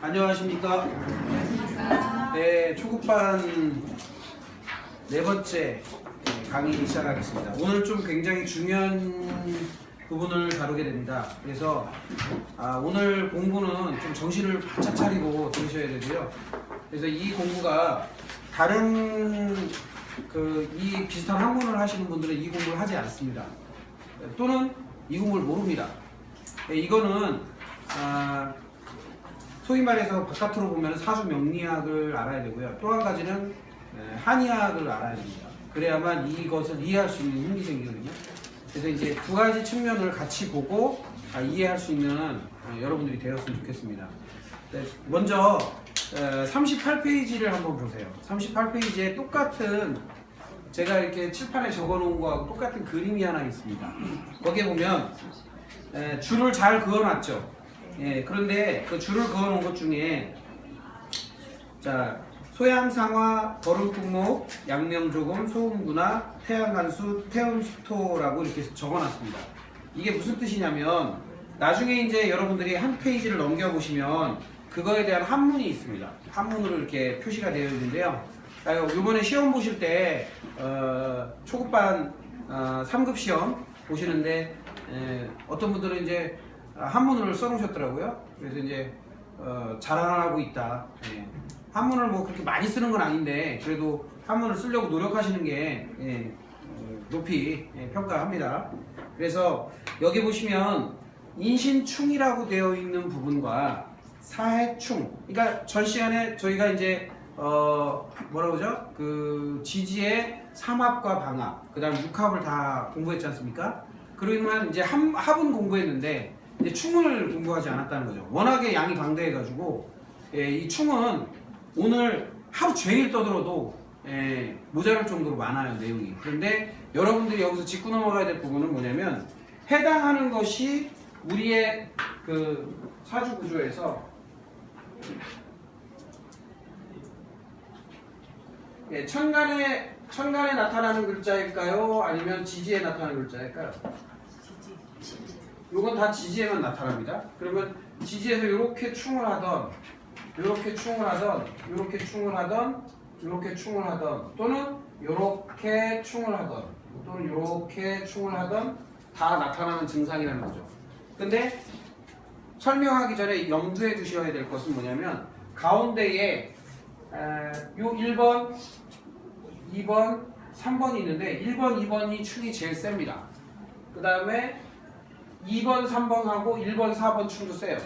안녕하십니까. 네, 초급반 네 번째 강의 시작하겠습니다. 오늘 좀 굉장히 중요한 부분을 다루게 됩니다. 그래서 오늘 공부는 좀 정신을 바짝 차리고 들으셔야 되고요. 그래서 이 공부가 다른 이 비슷한 학문을 하시는 분들은 이 공부를 하지 않습니다. 또는 이 공부를 모릅니다. 이거는 소위 말해서 바깥으로 보면 사주 명리학을 알아야 되고요. 또 한 가지는 한의학을 알아야 됩니다. 그래야만 이것을 이해할 수 있는 힘이 생기거든요. 그래서 이제 두 가지 측면을 같이 보고 이해할 수 있는 여러분들이 되었으면 좋겠습니다. 먼저 38페이지를 한번 보세요. 38페이지에 똑같은 제가 이렇게 칠판에 적어 놓은 거하고 똑같은 그림이 하나 있습니다. 거기에 보면 줄을 잘 그어놨죠. 그런데 그 줄을 그어놓은 것 중에 소양상화, 거름풍목, 양념조금, 소음구나, 태양간수, 태음수토라고 이렇게 적어놨습니다. 이게 무슨 뜻이냐면 나중에 이제 여러분들이 한 페이지를 넘겨보시면 그거에 대한 한문이 있습니다. 한문으로 이렇게 표시가 되어 있는데요. 이번에 시험 보실 때 초급반 3급 시험 보시는데 어떤 분들은 이제 한문을 써놓으셨더라고요. 그래서 이제 자랑하고 있다. 한문을 뭐 그렇게 많이 쓰는 건 아닌데 그래도 한문을 쓰려고 노력하시는 게 높이 평가합니다. 그래서 여기 보시면 인신충이라고 되어 있는 부분과 사해충. 그러니까 전 시간에 저희가 이제 뭐라 그러죠? 그 지지의 삼합과 방합, 그다음 육합을 다 공부했지 않습니까? 그러면 이제 합은 공부했는데 이제 충을 공부하지 않았다는 거죠. 워낙에 양이 방대해가지고 이 충은 오늘 하루 종일 떠들어도 모자랄 정도로 많아요, 내용이. 그런데 여러분들이 여기서 짚고 넘어가야 될 부분은 뭐냐면 해당하는 것이 우리의 그 사주 구조에서 천간에 나타나는 글자일까요? 아니면 지지에 나타나는 글자일까요? 요건 다 지지에만 나타납니다. 그러면 지지에서 이렇게 충을 하던, 이렇게 충을 하던, 이렇게 충을 하던, 이렇게 충을 하던, 또는 이렇게 충을 하던, 또는 이렇게 충을 하던 다 나타나는 증상이라는 거죠. 근데 설명하기 전에 염두에 두셔야 될 것은 뭐냐면 가운데에 요 1번, 2번, 3번이 있는데 1번, 2번이 충이 제일 셉니다. 그 다음에 2번, 3번하고 1번, 4번 충도 세요.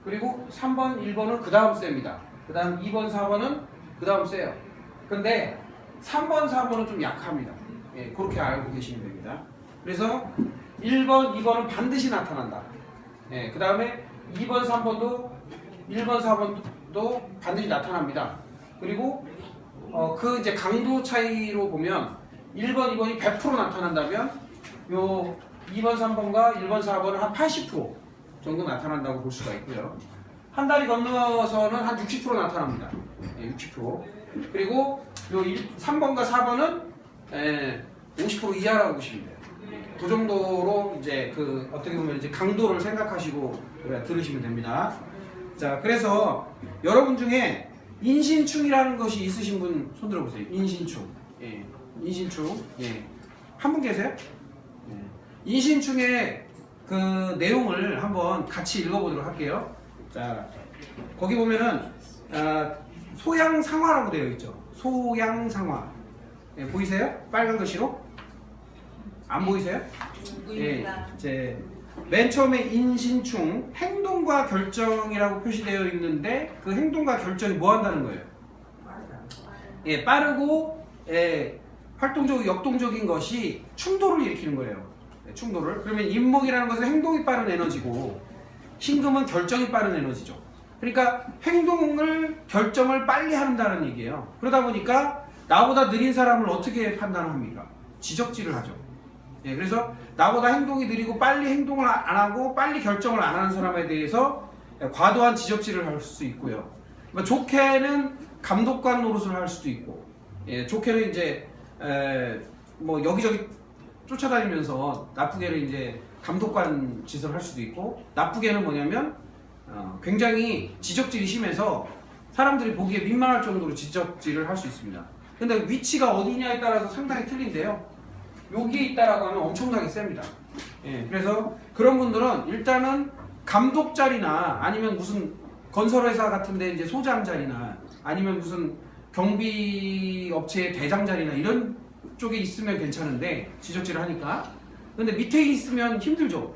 그리고 3번, 1번은 그 다음 셉니다. 그 다음 2번, 4번은 그 다음 세요. 근데 3번, 4번은 좀 약합니다. 그렇게 알고 계시면 됩니다. 그래서 1번, 2번은 반드시 나타난다. 그 다음에 2번, 3번도 1번, 4번도 반드시 나타납니다. 그리고 그 이제 강도 차이로 보면 1번, 2번이 100% 나타난다면 요 2번, 3번과 1번, 4번은 한 80% 정도 나타난다고 볼 수가 있고요. 한 달이 건너서는 한 60% 나타납니다. 60%. 그리고 요 3번과 4번은 50% 이하라고 보시면 돼요. 그 정도로 이제 어떻게 보면 이제 강도를 생각하시고 들으시면 됩니다. 자, 그래서 여러분 중에 인신충이라는 것이 있으신 분 손 들어보세요. 인신충. 인신충. 한 분 계세요? 인신충의 그 내용을 한번 같이 읽어보도록 할게요. 자, 거기 보면은 소양상화라고 되어 있죠. 소양상화. 보이세요? 빨간 글씨로? 안 보이세요? 이제 맨 처음에 인신충 행동과 결정이라고 표시되어 있는데 그 행동과 결정이 뭐 한다는 거예요? 빠르고 활동적이고 역동적인 것이 충돌을 일으키는 거예요. 충돌을. 그러면 인목이라는 것은 행동이 빠른 에너지고 신금은 결정이 빠른 에너지죠. 그러니까 결정을 빨리 한다는 얘기예요. 그러다 보니까 나보다 느린 사람을 어떻게 판단합니까? 지적질을 하죠. 그래서 나보다 행동이 느리고 빨리 행동을 안 하고 빨리 결정을 안 하는 사람에 대해서 과도한 지적질을 할 수 있고요. 좋게는 감독관 노릇을 할 수도 있고, 좋게는 이제 뭐 여기저기 쫓아다니면서 나쁘게는 이제 감독관 짓을 할 수도 있고, 나쁘게는 뭐냐면 굉장히 지적질이 심해서 사람들이 보기에 민망할 정도로 지적질을 할 수 있습니다. 근데 위치가 어디냐에 따라서 상당히 틀린데요. 여기에 있다라고 하면 엄청나게 셉니다. 예, 그래서 그런 분들은 일단은 감독 자리나 아니면 무슨 건설회사 같은데 이제 소장 자리나 아니면 무슨 경비 업체의 대장 자리나 이런 쪽에 있으면 괜찮은데 지적질을 하니까. 근데 밑에 있으면 힘들죠.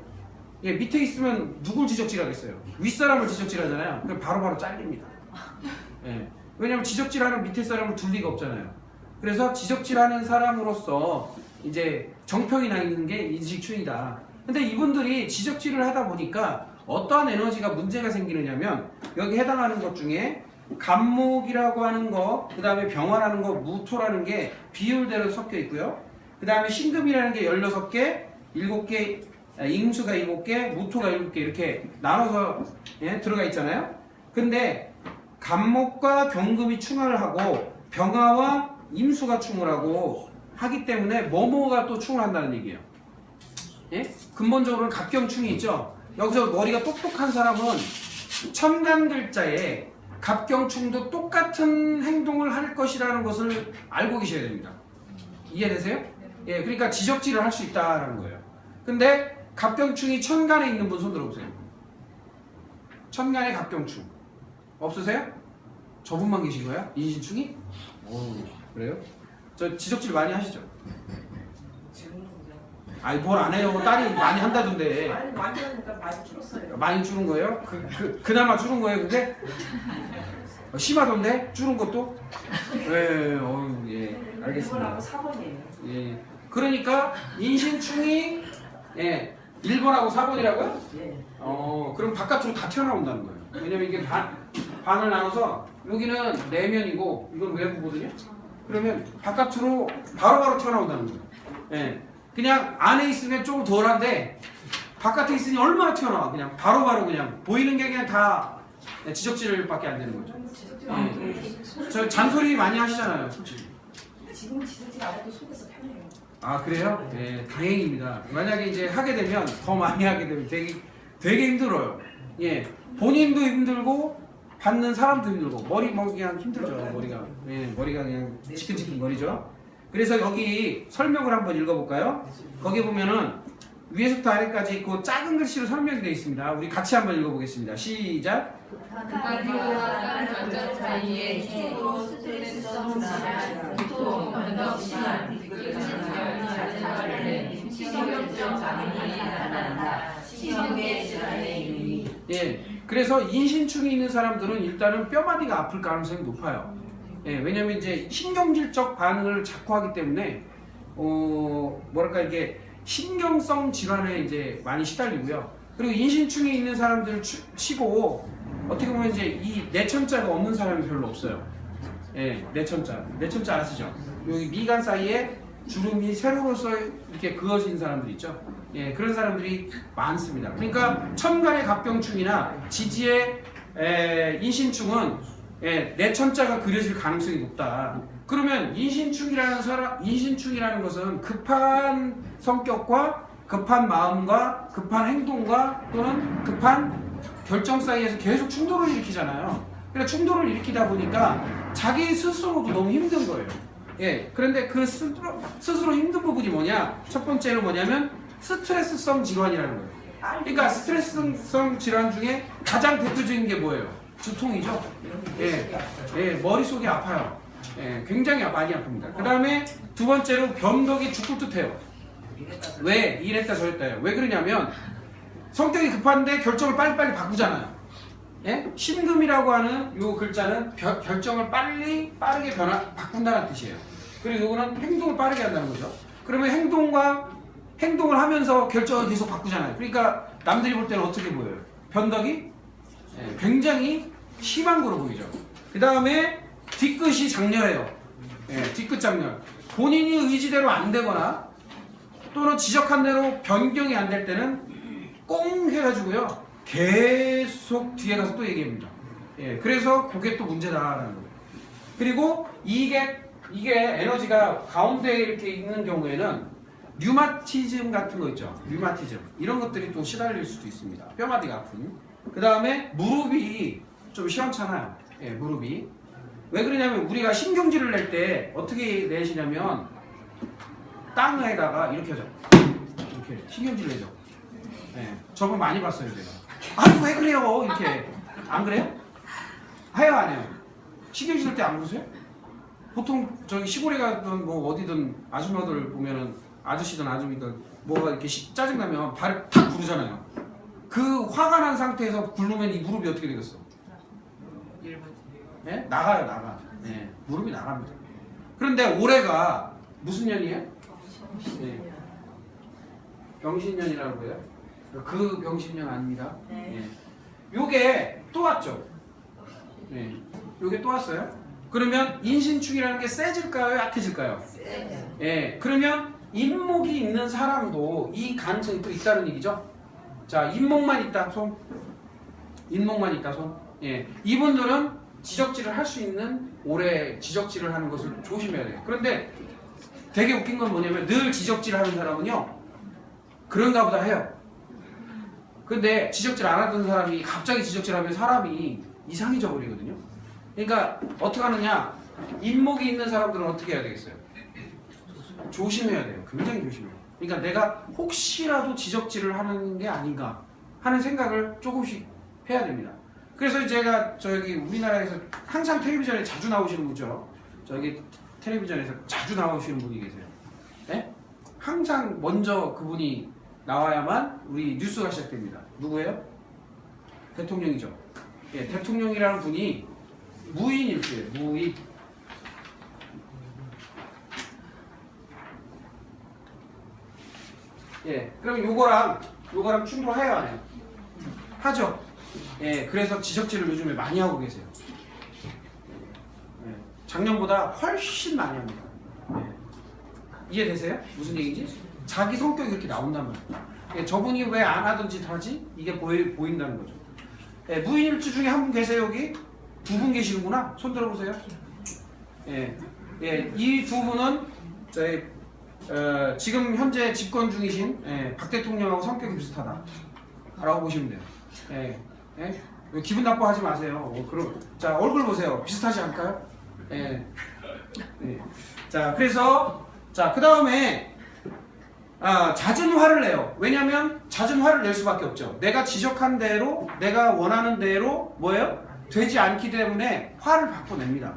예, 밑에 있으면 누굴 지적질하겠어요? 윗사람을 지적질하잖아요. 그럼 바로바로 잘립니다. 예, 왜냐면 지적질하는 밑에 사람을 둘 리가 없잖아요. 그래서 지적질하는 사람으로서 이제 정평이 나 있는 게 인식충이다. 근데 이분들이 지적질을 하다 보니까 어떠한 에너지가 문제가 생기느냐면 여기 해당하는 것 중에 간목이라고 하는 거, 그 다음에 병화라는 거, 무토라는 게 비율대로 섞여 있고요. 그 다음에 신금이라는 게 16개, 7개, 임수가 7개, 무토가 7개 이렇게 나눠서 예, 들어가 있잖아요. 근데 간목과 병금이 충화를 하고 병화와 임수가 충을 하고 하기 때문에 뭐뭐가 또 충을 한다는 얘기예요. 예? 근본적으로는 갑경충이 있죠. 여기서 머리가 똑똑한 사람은 천간글자에 갑경충도 똑같은 행동을 할 것이라는 것을 알고 계셔야 됩니다. 이해되세요? 예, 그러니까 지적질을 할 수 있다는 거예요. 근데 갑경충이 천간에 있는 분 손 들어보세요. 천간에 갑경충 없으세요? 저분만 계신 거야? 인신충이? 오, 그래요? 저 지적질 많이 하시죠? 아니 뭘 안 해요. 딸이 많이 한다던데. 아니 많이 하니까 많이 줄었어요. 많이 줄은 거예요? 그나마 줄은 거예요 그게? 심하던데? 줄은 것도? 예, 예, 알겠습니다. 1번하고 4번이에요. 예, 그러니까 인신충이 예, 1번하고 4번이라고요? 예. 그럼 바깥으로 다 튀어나온다는 거예요. 왜냐면 이게 반을 나눠서 여기는 내면이고 이건 외부거든요. 그러면 바깥으로 바로바로 튀어나온다는 거예요. 예, 그냥 안에 있으면 조금 덜한데 바깥에 있으니 얼마나 튀어나와. 그냥 바로바로 그냥 보이는 게 그냥 다 지적질밖에 안 되는 거죠. 저 잔소리 많이 하시잖아요, 솔직히. 지금 지적질 안 해도 속에서 편해요. 아 그래요? 네, 다행입니다. 만약에 이제 하게 되면 더 많이 하게 되면 되게 힘들어요. 예, 본인도 힘들고 받는 사람도 힘들고 머리 그냥 힘들죠. 머리가 머리가 그냥 지끈지끈 거리죠. 그래서 여기 설명을 한번 읽어볼까요? 거기 보면은 위에서부터 아래까지 그 작은 글씨로 설명이 되어 있습니다. 우리 같이 한번 읽어보겠습니다. 시작. 급하기와 결정 사이에 주로 스트레스성 질환, 두통, 변덕 심한, 신경결정 장애인이 나타난다. 신경계 질환의 유의. 예, 그래서 인신충이 있는 사람들은 일단은 뼈마디가 아플 가능성이 높아요. 예, 왜냐면 이제 신경질적 반응을 자꾸 하기 때문에 뭐랄까 이게 신경성 질환에 이제 많이 시달리고요. 그리고 인신충이 있는 사람들 치고 어떻게 보면 이제 이 내천자가 없는 사람이 별로 없어요. 예, 내천자 아시죠? 여기 미간 사이에 주름이 세로로서 이렇게 그어진 사람들 있죠. 예, 그런 사람들이 많습니다. 그러니까 천간의 갑경충이나 지지의 인신충은 내천자가 그려질 가능성이 높다. 그러면 인신충이라는 것은 급한 성격과 급한 마음과 급한 행동과 또는 급한 결정 사이에서 계속 충돌을 일으키잖아요. 그러니까 충돌을 일으키다 보니까 자기 스스로도 너무 힘든 거예요. 예, 그런데 그 스스로 힘든 부분이 뭐냐? 첫 번째는 뭐냐면 스트레스성 질환이라는 거예요. 그러니까 스트레스성 질환 중에 가장 대표적인 게 뭐예요? 두통이죠. 예, 머릿속이 아파요. 예, 굉장히 많이 아픕니다. 그 다음에 두 번째로 변덕이 죽을 듯해요. 왜? 이랬다 저랬다 해요. 왜 그러냐면 성격이 급한데 결정을 빨리빨리 바꾸잖아요. 예? 신금이라고 하는 요 글자는 결정을 빠르게 바꾼다는 뜻이에요. 그리고 요거는 행동을 빠르게 한다는 거죠. 그러면 행동을 하면서 결정을 계속 바꾸잖아요. 그러니까 남들이 볼 때는 어떻게 보여요? 변덕이 굉장히 심한 거로 보이죠. 그 다음에 뒤끝이 장렬해요. 뒤끝 장렬. 본인이 의지대로 안 되거나 또는 지적한 대로 변경이 안 될 때는 꽁 해가지고요. 계속 뒤에 가서 또 얘기합니다. 그래서 그게 또 문제다라는 거예요. 그리고 이게 에너지가 가운데에 이렇게 있는 경우에는 류마티즘 같은 거 있죠. 류마티즘. 이런 것들이 또 시달릴 수도 있습니다. 뼈마디가 아픈. 그 다음에 무릎이 좀 시원찮아요. 예, 무릎이. 왜 그러냐면 우리가 신경질을 낼 때 어떻게 내시냐면 땅에다가 이렇게 하죠. 이렇게 신경질 내죠. 예, 저걸 많이 봤어요, 제가. 아니 왜 그래요? 이렇게. 안 그래요? 해요, 안 해요? 신경질 낼 때 안 그러세요? 보통 저기 시골에 가든 뭐 어디든 아줌마들 보면은 아저씨든 아줌이든 뭐가 이렇게 짜증나면 발을 탁 구르잖아요. 그 화가 난 상태에서 굴르면 이 무릎이 어떻게 되겠어? 예? 나가요, 나가. 예, 무릎이 나갑니다. 그런데 올해가 무슨 년이에요? 예. 병신년이라고 해요? 그 병신년 아닙니다. 예. 요게 또 왔죠? 예. 요게 또 왔어요? 그러면 인신축이라는 게 세질까요? 약해질까요? 예. 그러면 인목이 있는 사람도 이 가능성이 또 있다는 얘기죠? 자, 인목만 있다, 손. 인목만 있다, 손. 예. 이분들은 지적질을 할 수 있는 올해 지적질을 하는 것을 조심해야 돼요. 그런데 되게 웃긴 건 뭐냐면 늘 지적질 하는 사람은요, 그런가 보다 해요. 근데 지적질 안 하던 사람이 갑자기 지적질하면 사람이 이상해져 버리거든요. 그러니까 어떻게 하느냐, 인목이 있는 사람들은 어떻게 해야 되겠어요? 조심해야 돼요. 굉장히 조심해요. 그러니까 내가 혹시라도 지적질을 하는 게 아닌가 하는 생각을 조금씩 해야 됩니다. 그래서 제가 저기 우리나라에서 항상 텔레비전에 자주 나오시는 분이죠. 저기 텔레비전에서 자주 나오시는 분이 계세요. 네? 항상 먼저 그분이 나와야만 우리 뉴스가 시작됩니다. 누구예요? 대통령이죠. 예, 대통령이라는 분이 무인일주예요. 무인. 예, 그럼 요거랑 충돌해요, 안 해요? 하죠. 예, 그래서 지적질을 요즘에 많이 하고 계세요. 예, 작년보다 훨씬 많이 합니다. 예. 이해되세요? 무슨 얘기인지? 자기 성격이 이렇게 나온단 말이에요. 예, 저분이 왜 안 하던 짓 하지? 이게 보인다는 거죠. 예, 무인일주 중에 한 분 계세요, 여기? 두 분 계시는구나? 손 들어보세요. 예, 예, 이 두 분은 저희 지금 현재 집권 중이신 박 대통령하고 성격이 비슷하다 라고 보시면 돼요. 예, 예? 기분 나빠하지 마세요. 그럼 자, 얼굴 보세요. 비슷하지 않을까요? 예. 예. 자, 그래서 자, 그 다음에 잦은 화를 내요. 왜냐하면 잦은 화를 낼 수밖에 없죠. 내가 지적한 대로, 내가 원하는 대로 뭐예요? 되지 않기 때문에 화를 받고 냅니다.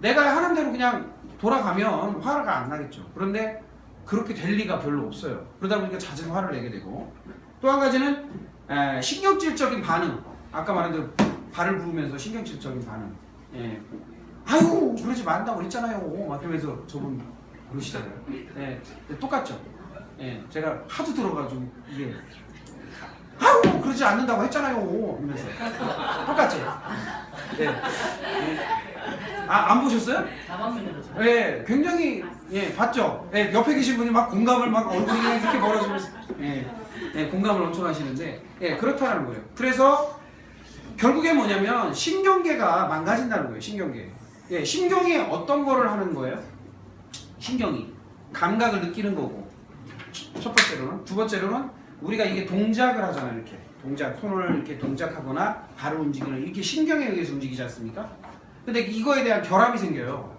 내가 하는 대로 그냥 돌아가면 화가 안 나겠죠. 그런데 그렇게 될 리가 별로 없어요. 그러다 보니까 잦은 화를 내게 되고, 또 한 가지는 신경질적인 반응. 아까 말한 대로 발을 부으면서 신경질적인 반응. 예. 아유, 그러지 말라고 그랬잖아요. 막 이러면서 저분 그러시잖아요. 예. 똑같죠. 예. 제가 하도 들어가지고 이게 아유, 그러지 않는다고 했잖아요. 이러면서 똑같죠. 예. 예. 안 보셨어요? 예, 굉장히 봤죠. 예, 옆에 계신 분이 막 공감을 막 얼굴이 이렇게 벌어지면서 공감을 엄청 하시는데 그렇다는 거예요. 그래서 결국에 뭐냐면 신경계가 망가진다는 거예요. 신경계. 예, 신경이 어떤 거를 하는 거예요? 신경이 감각을 느끼는 거고, 첫 번째로는. 두 번째로는 우리가 이게 동작을 하잖아요. 이렇게 동작, 손을 이렇게 동작하거나 발을 움직이는, 이렇게 신경에 의해서 움직이지 않습니까? 근데 이거에 대한 결함이 생겨요.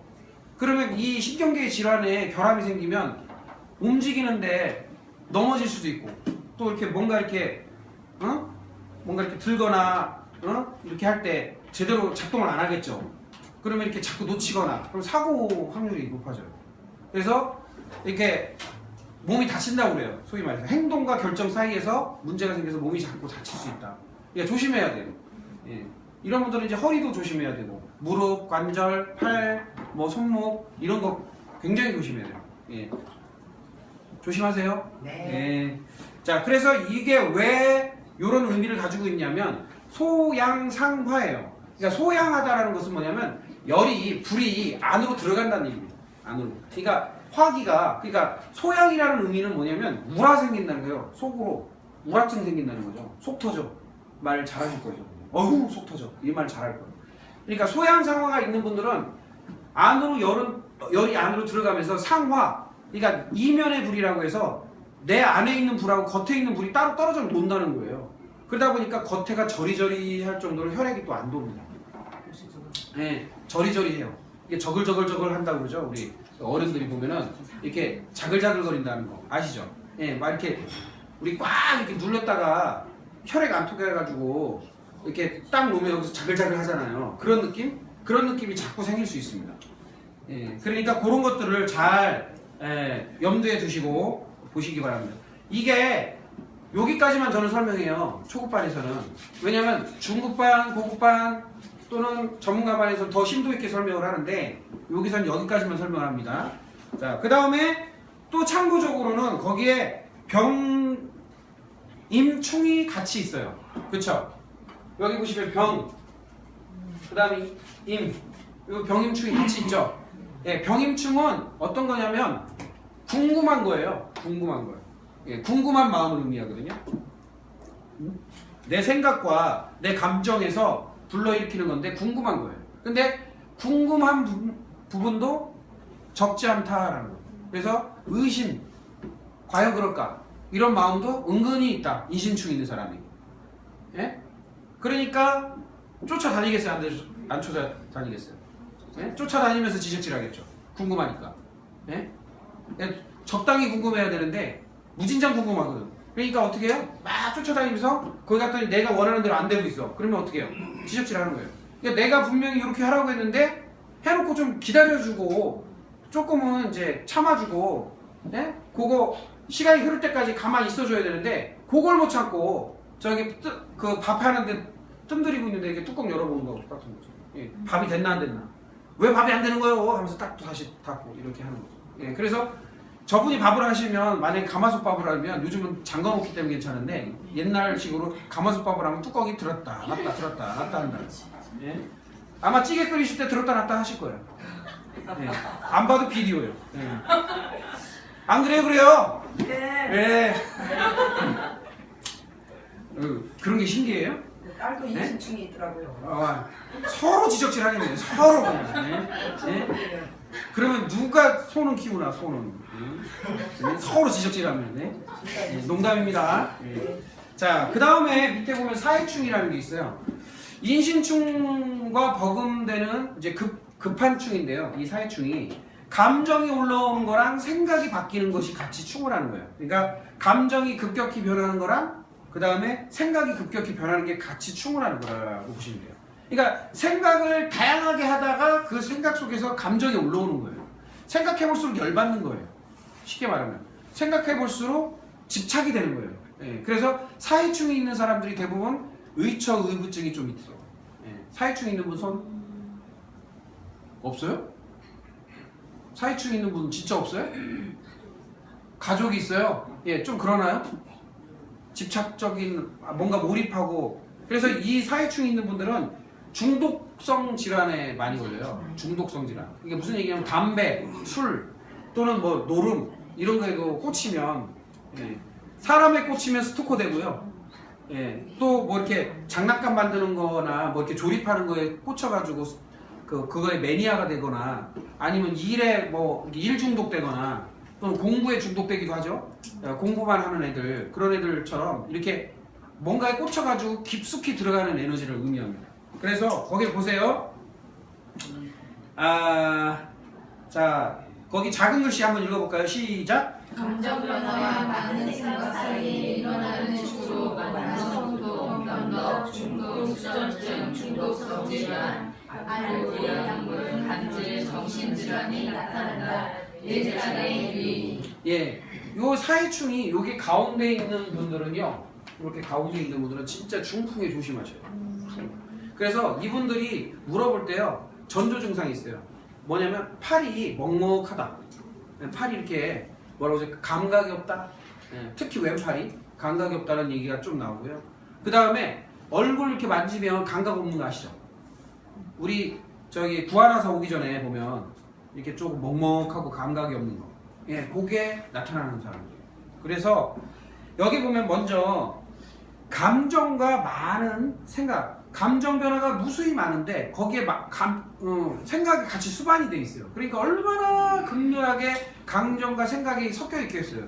그러면 이 신경계 질환에 결함이 생기면 움직이는데 넘어질 수도 있고, 또 이렇게 뭔가 이렇게 들거나 이렇게 할 때 제대로 작동을 안 하겠죠. 그러면 이렇게 자꾸 놓치거나, 그럼 사고 확률이 높아져요. 그래서 이렇게 몸이 다친다고 그래요. 소위 말해서 행동과 결정 사이에서 문제가 생겨서 몸이 자꾸 다칠 수 있다. 그러니까 조심해야 돼요. 예. 이런 분들은 이제 허리도 조심해야 되고, 무릎, 관절, 팔, 뭐 손목 이런 거 굉장히 조심해야 돼요. 예. 조심하세요. 네. 예. 자, 그래서 이게 왜 이런 의미를 가지고 있냐면 소양상화예요. 그러니까 소양하다라는 것은 뭐냐면 불이 안으로 들어간다는 얘기입니다. 안으로. 그러니까 화기가, 그러니까 소양이라는 의미는 뭐냐면 우라 생긴다는 거예요. 속으로 우라증 생긴다는 거죠. 속 터져. 말 잘하실 거죠. 어휴, 속 터져. 이 말 잘할 거예요. 그러니까 소양상화가 있는 분들은 안으로 열이 안으로 들어가면서 상화, 그러니까 이면의 불이라고 해서 내 안에 있는 불하고 겉에 있는 불이 따로 떨어져 논다는 거예요. 그러다 보니까 겉에가 저리저리할 정도로 혈액이 또 안 돕니다. 예, 저리저리해요. 이게 저글저글 한다고 그러죠. 우리 어른들이 보면은 이렇게 자글자글거린다는 거 아시죠? 예, 막 이렇게 우리 꽉 이렇게 눌렀다가 혈액 안 통해 가지고 이렇게 딱 놓으면 여기서 자글자글 하잖아요. 그런 느낌? 그런 느낌이 자꾸 생길 수 있습니다. 예, 그러니까 그런 것들을 잘 염두에 두시고 보시기 바랍니다. 이게 여기까지만 저는 설명해요. 초급반에서는. 왜냐면 중급반, 고급반 또는 전문가반에서 더 심도 있게 설명을 하는데 여기서는 여기까지만 설명을 합니다. 자, 그 다음에 또 참고적으로는 거기에 병임충이 같이 있어요. 그쵸? 여기 보시면 병, 그 다음에 임, 요 병임충이 같이 있죠? 예, 병임충은 어떤 거냐면 궁금한 거예요. 궁금한 거예요. 예, 궁금한 마음을 의미하거든요. 내 생각과 내 감정에서 불러일으키는 건데 궁금한 거예요. 근데 궁금한 부분도 적지 않다라는 거예요. 그래서 의심, 과연 그럴까? 이런 마음도 은근히 있다. 인신충 있는 사람이. 예? 그러니까 쫓아다니겠어요? 안 쫓아다니겠어요? 예? 쫓아다니면서 지적질하겠죠. 궁금하니까. 예? 적당히 궁금해야 되는데 무진장 궁금하거든. 그러니까 어떻게 해요? 막 쫓아다니면서 거기 갔더니 내가 원하는 대로 안 되고 있어. 그러면 어떻게 해요? 지적질하는 거예요. 그러니까 내가 분명히 이렇게 하라고 했는데 해놓고 좀 기다려주고 조금은 이제 참아주고, 예? 그거 시간이 흐를 때까지 가만히 있어줘야 되는데 그걸 못 참고 저기 그 밥 하는데 뜸들이고 있는데 이렇게 뚜껑 열어보는 거 같은 거죠. 예, 밥이 됐나 안 됐나? 왜 밥이 안 되는 거예요? 하면서 딱 또 다시 닫고 이렇게 하는 거죠. 예, 그래서 저분이 밥을 하시면 만약에 가마솥밥을 하면 요즘은 잠가놓기 때문에 괜찮은데 옛날식으로 가마솥밥을 하면 뚜껑이 들었다 놨다 들었다 놨다 한다. 예? 아마 찌개 끓이실 때 들었다 놨다 하실 거예요. 예. 안 봐도 비디오예요. 예. 안 그래요? 그래요? 네. 예. 그런 게 신기해요? 딸도 네? 인신충이 있더라고요. 서로 지적질 하겠네요. 서로 그냥. 예? 예? 그러면 누가 소는 키우나 소는 서로 지적질하면 농담입니다. 자, 그 다음에 밑에 보면 사회충이라는 게 있어요. 인신충과 버금되는 이제 급한 충인데요. 이 사회충이 감정이 올라오는 거랑 생각이 바뀌는 것이 같이 충을 하는 거예요. 그러니까 감정이 급격히 변하는 거랑 그 다음에 생각이 급격히 변하는 게 같이 충을 하는 거라고 보시면 돼요. 그러니까 생각을 다양하게 하다가 그 생각 속에서 감정이 올라오는 거예요. 생각해볼수록 열받는 거예요. 쉽게 말하면 생각해볼수록 집착이 되는 거예요. 예, 그래서 사회충이 있는 사람들이 대부분 의처의부증이 좀 있어요. 예, 사회충이 있는 분 손 없어요? 사회충이 있는 분 진짜 없어요? 가족이 있어요? 예, 좀 그러나요? 집착적인 뭔가 몰입하고. 그래서 이 사회충이 있는 분들은 중독성 질환에 많이 걸려요. 중독성 질환. 이게 무슨 얘기냐면 담배, 술 또는 뭐 노름 이런 거에도 꽂히면 사람에 꽂히면 스토커 되고요. 또 뭐 이렇게 장난감 만드는 거나 뭐 이렇게 조립하는 거에 꽂혀가지고 그거에 매니아가 되거나 아니면 일에 뭐 일 중독되거나 또는 공부에 중독되기도 하죠. 공부만 하는 애들 그런 애들처럼 이렇게 뭔가에 꽂혀가지고 깊숙이 들어가는 에너지를 의미합니다. 그래서 거기 보세요. 자 거기 작은 글씨 한번 읽어볼까요? 시작. 감정 변화와 많은 생각 사이에 일어나는 주로 만성도, 변덕, 중독, 수전증, 중독성 질환, 알코올, 약물, 간질, 정신질환이 나타난다. 뇌 질환의 유의. 예, 요 사회충이 여기 가운데 있는 분들은요, 이렇게 가운데 있는 분들은 진짜 중풍에 조심하셔요. 그래서 이분들이 물어볼 때요, 전조 증상이 있어요. 뭐냐면 팔이 먹먹하다. 팔이 이렇게 뭐라고 하죠? 감각이 없다. 특히 왼팔이 감각이 없다는 얘기가 좀 나오고요. 그 다음에 얼굴 이렇게 만지면 감각 없는 거 아시죠? 우리 저기 구하나서 오기 전에 보면 이렇게 조금 먹먹하고 감각이 없는 거. 예, 그게 나타나는 사람이에요. 그래서 여기 보면 먼저 감정과 많은 생각, 감정 변화가 무수히 많은데 거기에 생각이 같이 수반이 돼 있어요. 그러니까 얼마나 극렬하게 감정과 생각이 섞여 있겠어요.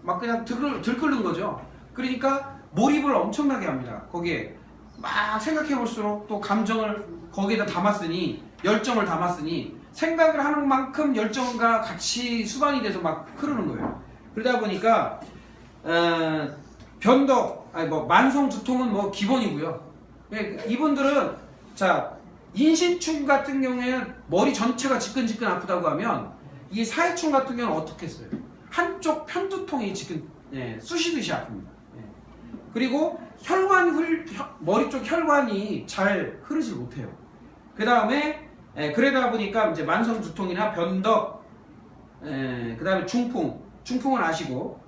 막 그냥 들끓는 거죠. 그러니까 몰입을 엄청나게 합니다. 거기에 막 생각해 볼수록 또 감정을 거기에다 담았으니 열정을 담았으니 생각을 하는 만큼 열정과 같이 수반이 돼서 막 흐르는 거예요. 그러다 보니까 변덕, 아니 뭐 만성 두통은 뭐 기본이고요. 이분들은 자 인신충 같은 경우에는 머리 전체가 지끈지끈 아프다고 하면 이 사회충 같은 경우는 어떻게 했어요? 한쪽 편두통이 지금 쑤시듯이 아픕니다. 그리고 머리 쪽 혈관이 잘 흐르지 못해요. 그 다음에 그러다 보니까 이제 만성 두통이나 변덕, 그 다음에 중풍은 아시고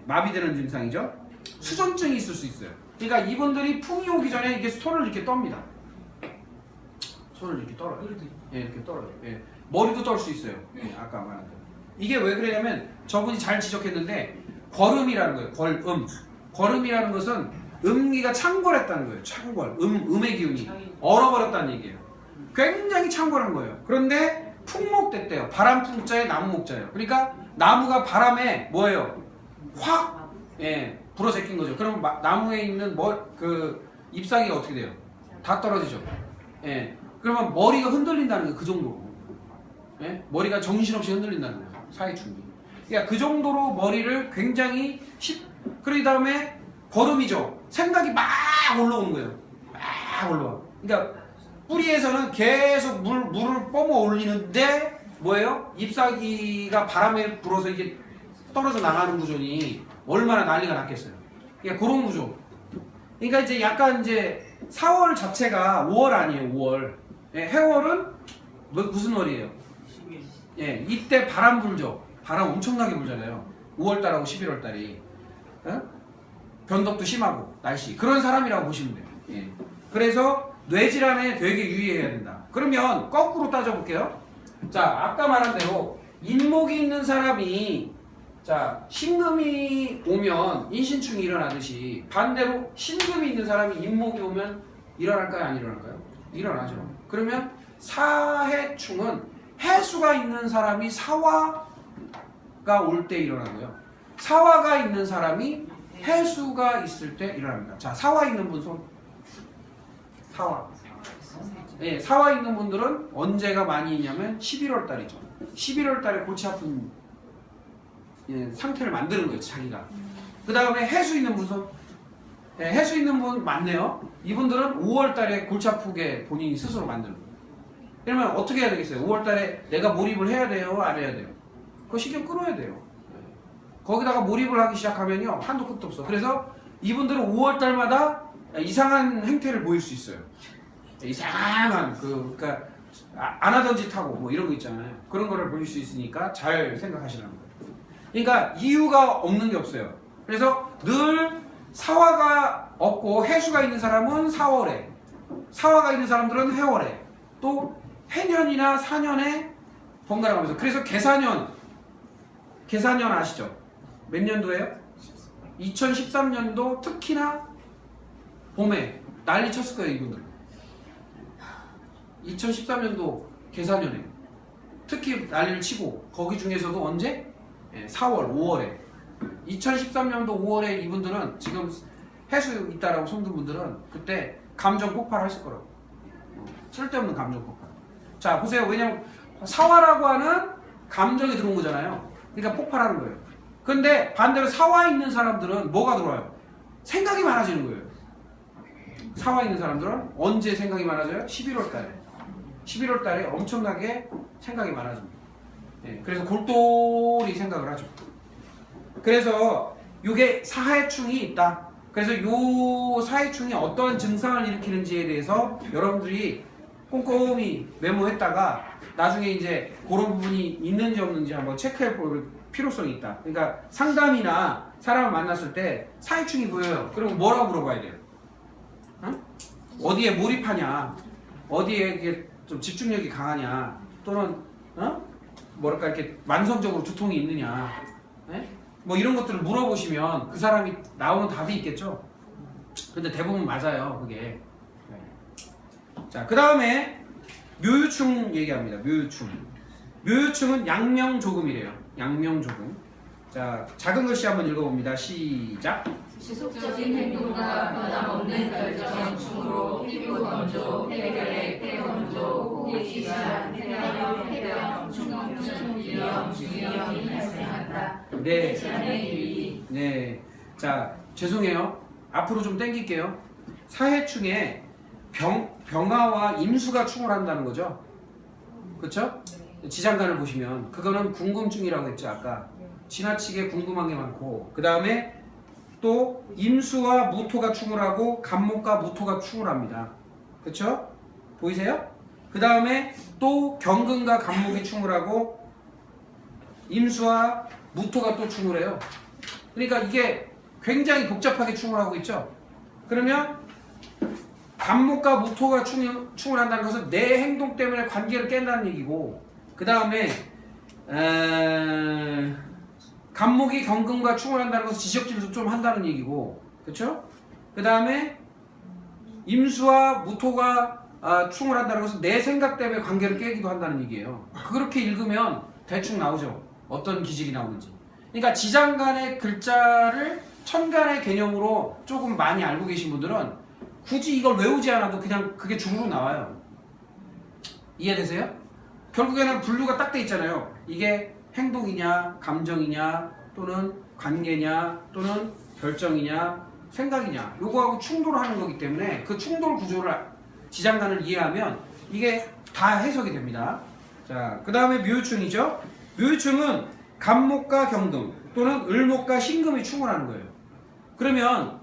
마비되는 증상이죠. 수전증이 있을 수 있어요. 그러니까 이분들이 풍이 오기 전에 이게 손을 이렇게 떱니다. 손을 이렇게 떨어요. 이렇게 떨어요. 머리도 떨 수 있어요. 아까 말한 대로. 이게 왜 그러냐면 저분이 잘 지적했는데 걸음이라는 거예요. 걸음이라는 것은 음기가 창궐했다는 거예요. 창궐. 음의 기운이 얼어버렸다는 얘기예요. 굉장히 창궐한 거예요. 그런데 풍목됐대요. 바람 풍자에 나무 목자예요. 그러니까 나무가 바람에 뭐예요? 확 불어제낀 거죠. 그럼 나무에 있는 그 잎사귀가 어떻게 돼요? 다 떨어지죠. 그러면 머리가 흔들린다는 거예요. 그 정도로. 머리가 정신없이 흔들린다는 거예요. 사회충이. 그러니까 그 정도로 머리를 굉장히 그러기 다음에 걸음이죠. 생각이 막 올라오는 거예요. 막 올라와. 그러니까 뿌리에서는 계속 물을 뿜어 올리는데 뭐예요? 잎사귀가 바람에 불어서 이게 떨어져 나가는 구조니 얼마나 난리가 났겠어요. 그러니까 그런 구조. 그러니까 이제 약간 이제 4월 자체가 5월 아니에요. 5월. 해월은 무슨 월이에요? 이때 바람 불죠. 바람 엄청나게 불잖아요. 5월달하고 11월달이. 변덕도 심하고 날씨 그런 사람이라고 보시면 돼요. 그래서 뇌질환에 되게 유의해야 된다. 그러면 거꾸로 따져볼게요. 자, 아까 말한 대로 인목이 있는 사람이 자 신금이 오면 인신충이 일어나듯이 반대로 신금이 있는 사람이 인목이 오면 일어날까요? 안 일어날까요? 일어나죠. 그러면 사해충은 해수가 있는 사람이 사화가 올 때 일어나고요. 사화가 있는 사람이 해수가 있을 때 일어납니다. 자, 사화 있는 분 손. 사화. 사화 있는 분들은 언제가 많이 있냐면 11월 달이죠. 11월 달에 골치 아픈 상태를 만드는 거예요, 자기가. 그 다음에 해수 있는 분 손. 해수 있는 분 많네요. 이분들은 5월 달에 골치 아프게 본인이 스스로 만드는 거예요. 그러면 어떻게 해야 되겠어요? 5월 달에 내가 몰입을 해야 돼요? 안 해야 돼요? 그거 신경 끊어야 돼요. 거기다가 몰입을 하기 시작하면요 한도 끝도 없어. 그래서 이분들은 5월 달마다 이상한 행태를 보일 수 있어요. 이상한 그러니까 안 하던 짓 하고 뭐 이런 거 있잖아요. 그런 거를 보일 수 있으니까 잘 생각하시라는 거예요. 그러니까 이유가 없는 게 없어요. 그래서 늘 사화가 없고 해수가 있는 사람은 4월에, 사화가 있는 사람들은 해월에, 또 해년이나 사년에 번갈아 가면서. 그래서 계사년 아시죠? 몇 년도예요? 2013년도 특히나 봄에 난리 쳤을 거예요, 이분들. 2013년도 계사년에 특히 난리를 치고, 거기 중에서도 언제? 4월, 5월에. 2013년도 5월에 이분들은 지금 해수 있다라고 손든 분들은 그때 감정 폭발했을 거라고. 쓸데없는 감정 폭발. 자, 보세요. 왜냐면 사화라고 하는 감정이 들어온 거잖아요. 그러니까 폭발하는 거예요. 근데 반대로 사화 있는 사람들은 뭐가 들어와요? 생각이 많아지는 거예요. 사화 있는 사람들은 언제 생각이 많아져요? 11월 달에. 11월 달에 엄청나게 생각이 많아집니다. 그래서 골똘히 생각을 하죠. 그래서 이게 사해충이 있다. 그래서 이 사해충이 어떤 증상을 일으키는지에 대해서 여러분들이 꼼꼼히 메모했다가 나중에 이제 그런 부분이 있는지 없는지 한번 체크해 볼 필요성이 있다. 그러니까 상담이나 사람을 만났을 때 사해충이 보여요. 그럼 뭐라고 물어봐야 돼요? 응? 어디에 몰입하냐? 어디에 이게 좀 집중력이 강하냐? 또는 뭐랄까 이렇게 만성적으로 두통이 있느냐? 뭐 이런 것들을 물어보시면 그 사람이 나오는 답이 있겠죠. 근데 대부분 맞아요, 그게. 자, 그 다음에 묘유충 얘기합니다. 묘유충은 양명조금이래요. 양명조금. 자, 작은 글씨 한번 읽어봅니다. 시작. 지속적인 행동과 변함없는 결정 중으로 피부 건조, 폐결핵, 폐건조, 호흡기 질환, 폐렴, 폐병, 중풍, 기형, 중이염이 발생한다. 네. 제한의 유의. 네. 자, 죄송해요. 앞으로 좀 땡길게요. 사회충에 병화와 임수가 충을한다는 거죠. 그렇죠? 지장간을 보시면 그거는 궁금증이라고 했죠. 아까 지나치게 궁금한 게 많고, 그 다음에 또 임수와 무토가 충을하고 간목과 무토가 충을합니다. 그렇죠? 보이세요? 그 다음에 또 경근과 간목이 충을하고 임수와 무토가 또 충을해요. 그러니까 이게 굉장히 복잡하게 충을하고 있죠. 그러면 간목과 무토가 충을한다는 것은 내 행동 때문에 관계를 깬다는 얘기고, 그 다음에 간목이 경근과 충을한다는 것은 지적질도 좀 한다는 얘기고, 그렇죠? 그 다음에 임수와 무토가 충을한다는 것은 내 생각 때문에 관계를 깨기도 한다는 얘기예요. 그렇게 읽으면 대충 나오죠. 어떤 기질이 나오는지. 그러니까 지장간의 글자를 천간의 개념으로 조금 많이 알고 계신 분들은 굳이 이걸 외우지 않아도 그냥 그게 주로 나와요. 이해되세요? 결국에는 분류가 딱 돼 있잖아요. 이게 행동이냐, 감정이냐, 또는 관계냐, 또는 결정이냐, 생각이냐, 요거하고 충돌하는 거기 때문에 그 충돌 구조를 지장간을 이해하면 이게 다 해석이 됩니다. 자, 그 다음에 묘유충이죠. 묘유충은 간목과 경금 또는 을목과 신금이 충을하는 거예요. 그러면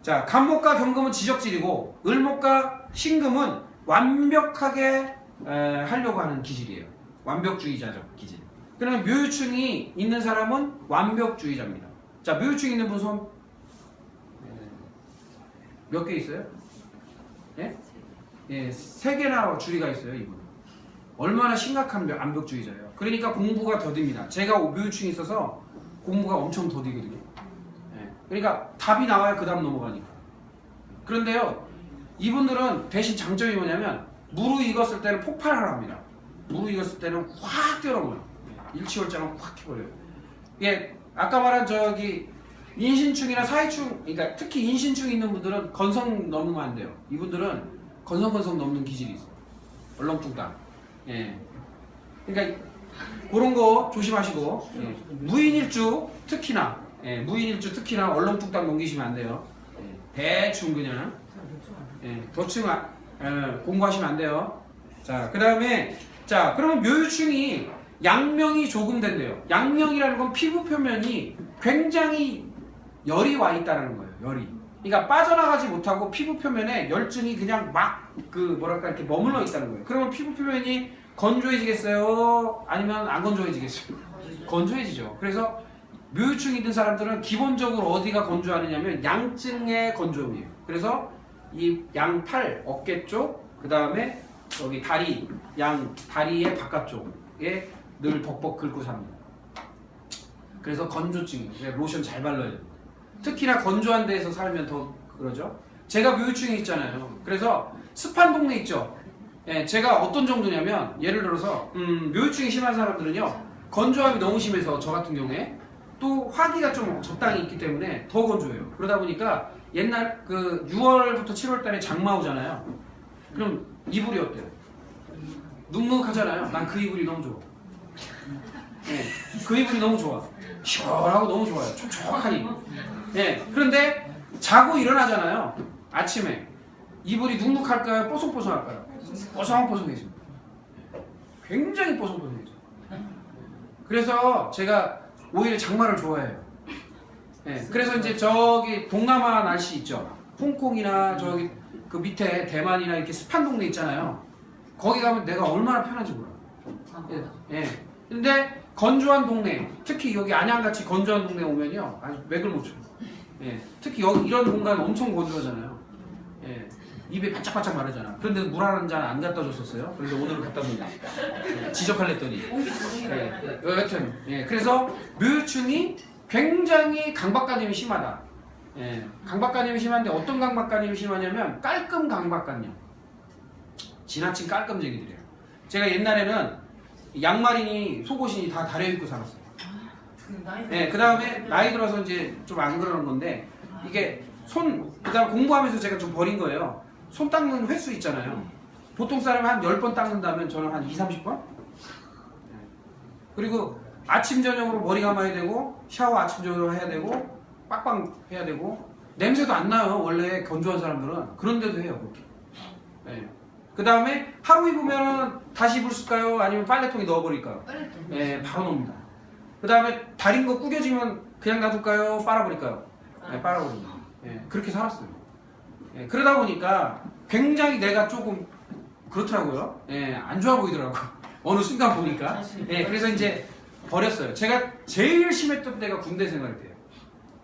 자, 간목과 경금은 지적질이고 을목과 신금은 완벽하게 하려고 하는 기질이에요. 완벽주의자적 기질. 그러면 묘유충이 있는 사람은 완벽주의자입니다. 자, 묘유충 있는 분 손 몇 개 있어요? 예? 예, 3개나 주의가 있어요, 이분. 얼마나 심각한 완벽주의자예요. 그러니까 공부가 더딥니다. 제가 묘유충이 있어서 공부가 엄청 더디거든요. 예, 그러니까 답이 나와야 그 다음 넘어가니까. 그런데요, 이분들은 대신 장점이 뭐냐면 무르익었을 때는 폭발을 합니다. 무르익었을 때는 확 뛰어넘어요. 일치월장을 확 해버려요. 이게 아까 말한 인신충이나 사회충, 그러니까 특히 인신충 있는 분들은 건성 넘으면 안 돼요. 이분들은 건성건성 넘는 기질이 있어요. 얼렁뚱땅. 예. 그러니까 그런 거 조심하시고, 예. 무인일주 특히나, 예. 무인일주 특히나 얼렁뚱땅 넘기시면 안 돼요. 예. 대충 그냥, 예. 대충 공부하시면 안 돼요. 자, 그 다음에 자, 그러면 묘유충이 양명이 조금 된대요. 양명이라는 건 피부 표면이 굉장히 열이 와 있다는 거예요. 열이. 그러니까 빠져나가지 못하고 피부 표면에 열증이 그냥 막 뭐랄까 이렇게 머물러 있다는 거예요. 그러면 피부 표면이 건조해지겠어요? 아니면 안 건조해지겠어요? 건조해지죠. 그래서 묘유충 있는 사람들은 기본적으로 어디가 건조하느냐면 양증의 건조음이에요. 그래서 이 양팔, 어깨 쪽, 그 다음에 여기 다리, 다리의 바깥쪽에 늘 벅벅 긁고 삽니다. 그래서 건조증이에요. 로션 잘 발라야 됩니다. 특히나 건조한 데에서 살면 더 그러죠. 제가 묘유충이 있잖아요. 그래서 습한 동네 있죠. 예, 제가 어떤 정도냐면 예를 들어서 묘유충이 심한 사람들은요, 건조함이 너무 심해서 저 같은 경우에 또 화기가 좀 적당히 있기 때문에 더 건조해요. 그러다 보니까 옛날 6월부터 7월 달에 장마 오잖아요. 그럼 이불이 어때요? 눅눅하잖아요. 난 그 이불이 너무 좋아. 예, 그 이불이 너무 좋아. 시원하고 너무 좋아요. 촉촉하니. 예, 그런데 자고 일어나잖아요. 아침에 이불이 눅눅할까요? 뽀송뽀송할까요? 뽀송뽀송해집니다. 굉장히 뽀송뽀송해져. 그래서 제가 오히려 장마를 좋아해요. 예, 그래서 이제 저기 동남아 날씨 있죠. 홍콩이나 저기 그 밑에 대만이나 이렇게 습한 동네 있잖아요. 거기 가면 내가 얼마나 편한지 몰라요. 예, 예. 근데 건조한 동네, 특히 여기 안양같이 건조한 동네 오면요, 아주 맥을 못 쳐요. 예, 특히 여기 이런 공간 엄청 건조하잖아요. 예, 입에 바짝바짝 마르잖아. 그런데 물 한 잔 안 갖다 줬었어요. 그래서 오늘 갖다 놓는다. 예, 지적할랬더니. 예, 여하튼, 예, 그래서 묘유충이 굉장히 강박관념이 심하다. 예, 강박관념이 심한데 어떤 강박관념이 심하냐면 깔끔 강박관념. 지나친 깔끔쟁이들이에요. 제가 옛날에는 양말이니 속옷이니 다 다려입고 살았어요. 네, 그 다음에 나이 들어서 이제 좀 안 그러는 건데 이게 그다음 공부하면서 제가 좀 버린 거예요. 손 닦는 횟수 있잖아요. 보통 사람이 한 10번 닦는다면 저는 한 2, 30번? 그리고 아침 저녁으로 머리 감아야 되고 샤워 아침 저녁으로 해야 되고 빡빡 해야 되고 냄새도 안 나요. 원래 건조한 사람들은. 그런데도 해요. 그렇게. 네. 그 다음에 하루 입으면 다시 입을 쓸까요? 아니면 빨래통에 넣어버릴까요? 네, 바로 넣습니다. 그 다음에 다린 거 구겨지면 그냥 놔둘까요? 빨아버릴까요? 네, 빨아버립니다. 네, 그렇게 살았어요. 네, 그러다 보니까 굉장히 내가 조금 그렇더라고요. 네, 안 좋아 보이더라고요. 어느 순간 보니까. 네, 그래서 이제 버렸어요. 제가 제일 심했던 때가 군대 생활 때예요.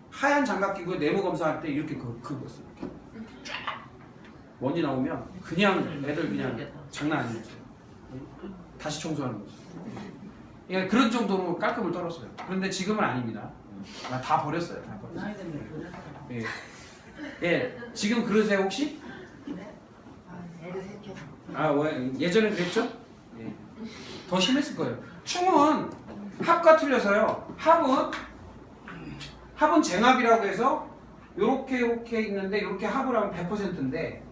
하얀 장갑 끼고 내무 검사할 때 이렇게 긁었어요. 쫙 먼지 나오면 그냥 애들 그냥 장난 아니었어요. 다시 청소하는 거죠. 예, 그런 정도로 깔끔을 떨었어요. 그런데 지금은 아닙니다. 다 버렸어요. 다 버렸어요. 예. 예, 지금 그러세요 혹시? 예전에 그랬죠? 예. 더 심했을 거예요. 충은 합과 틀려서요. 합은 쟁합이라고 해서 요렇게 있는데 요렇게 합을 하면 100%인데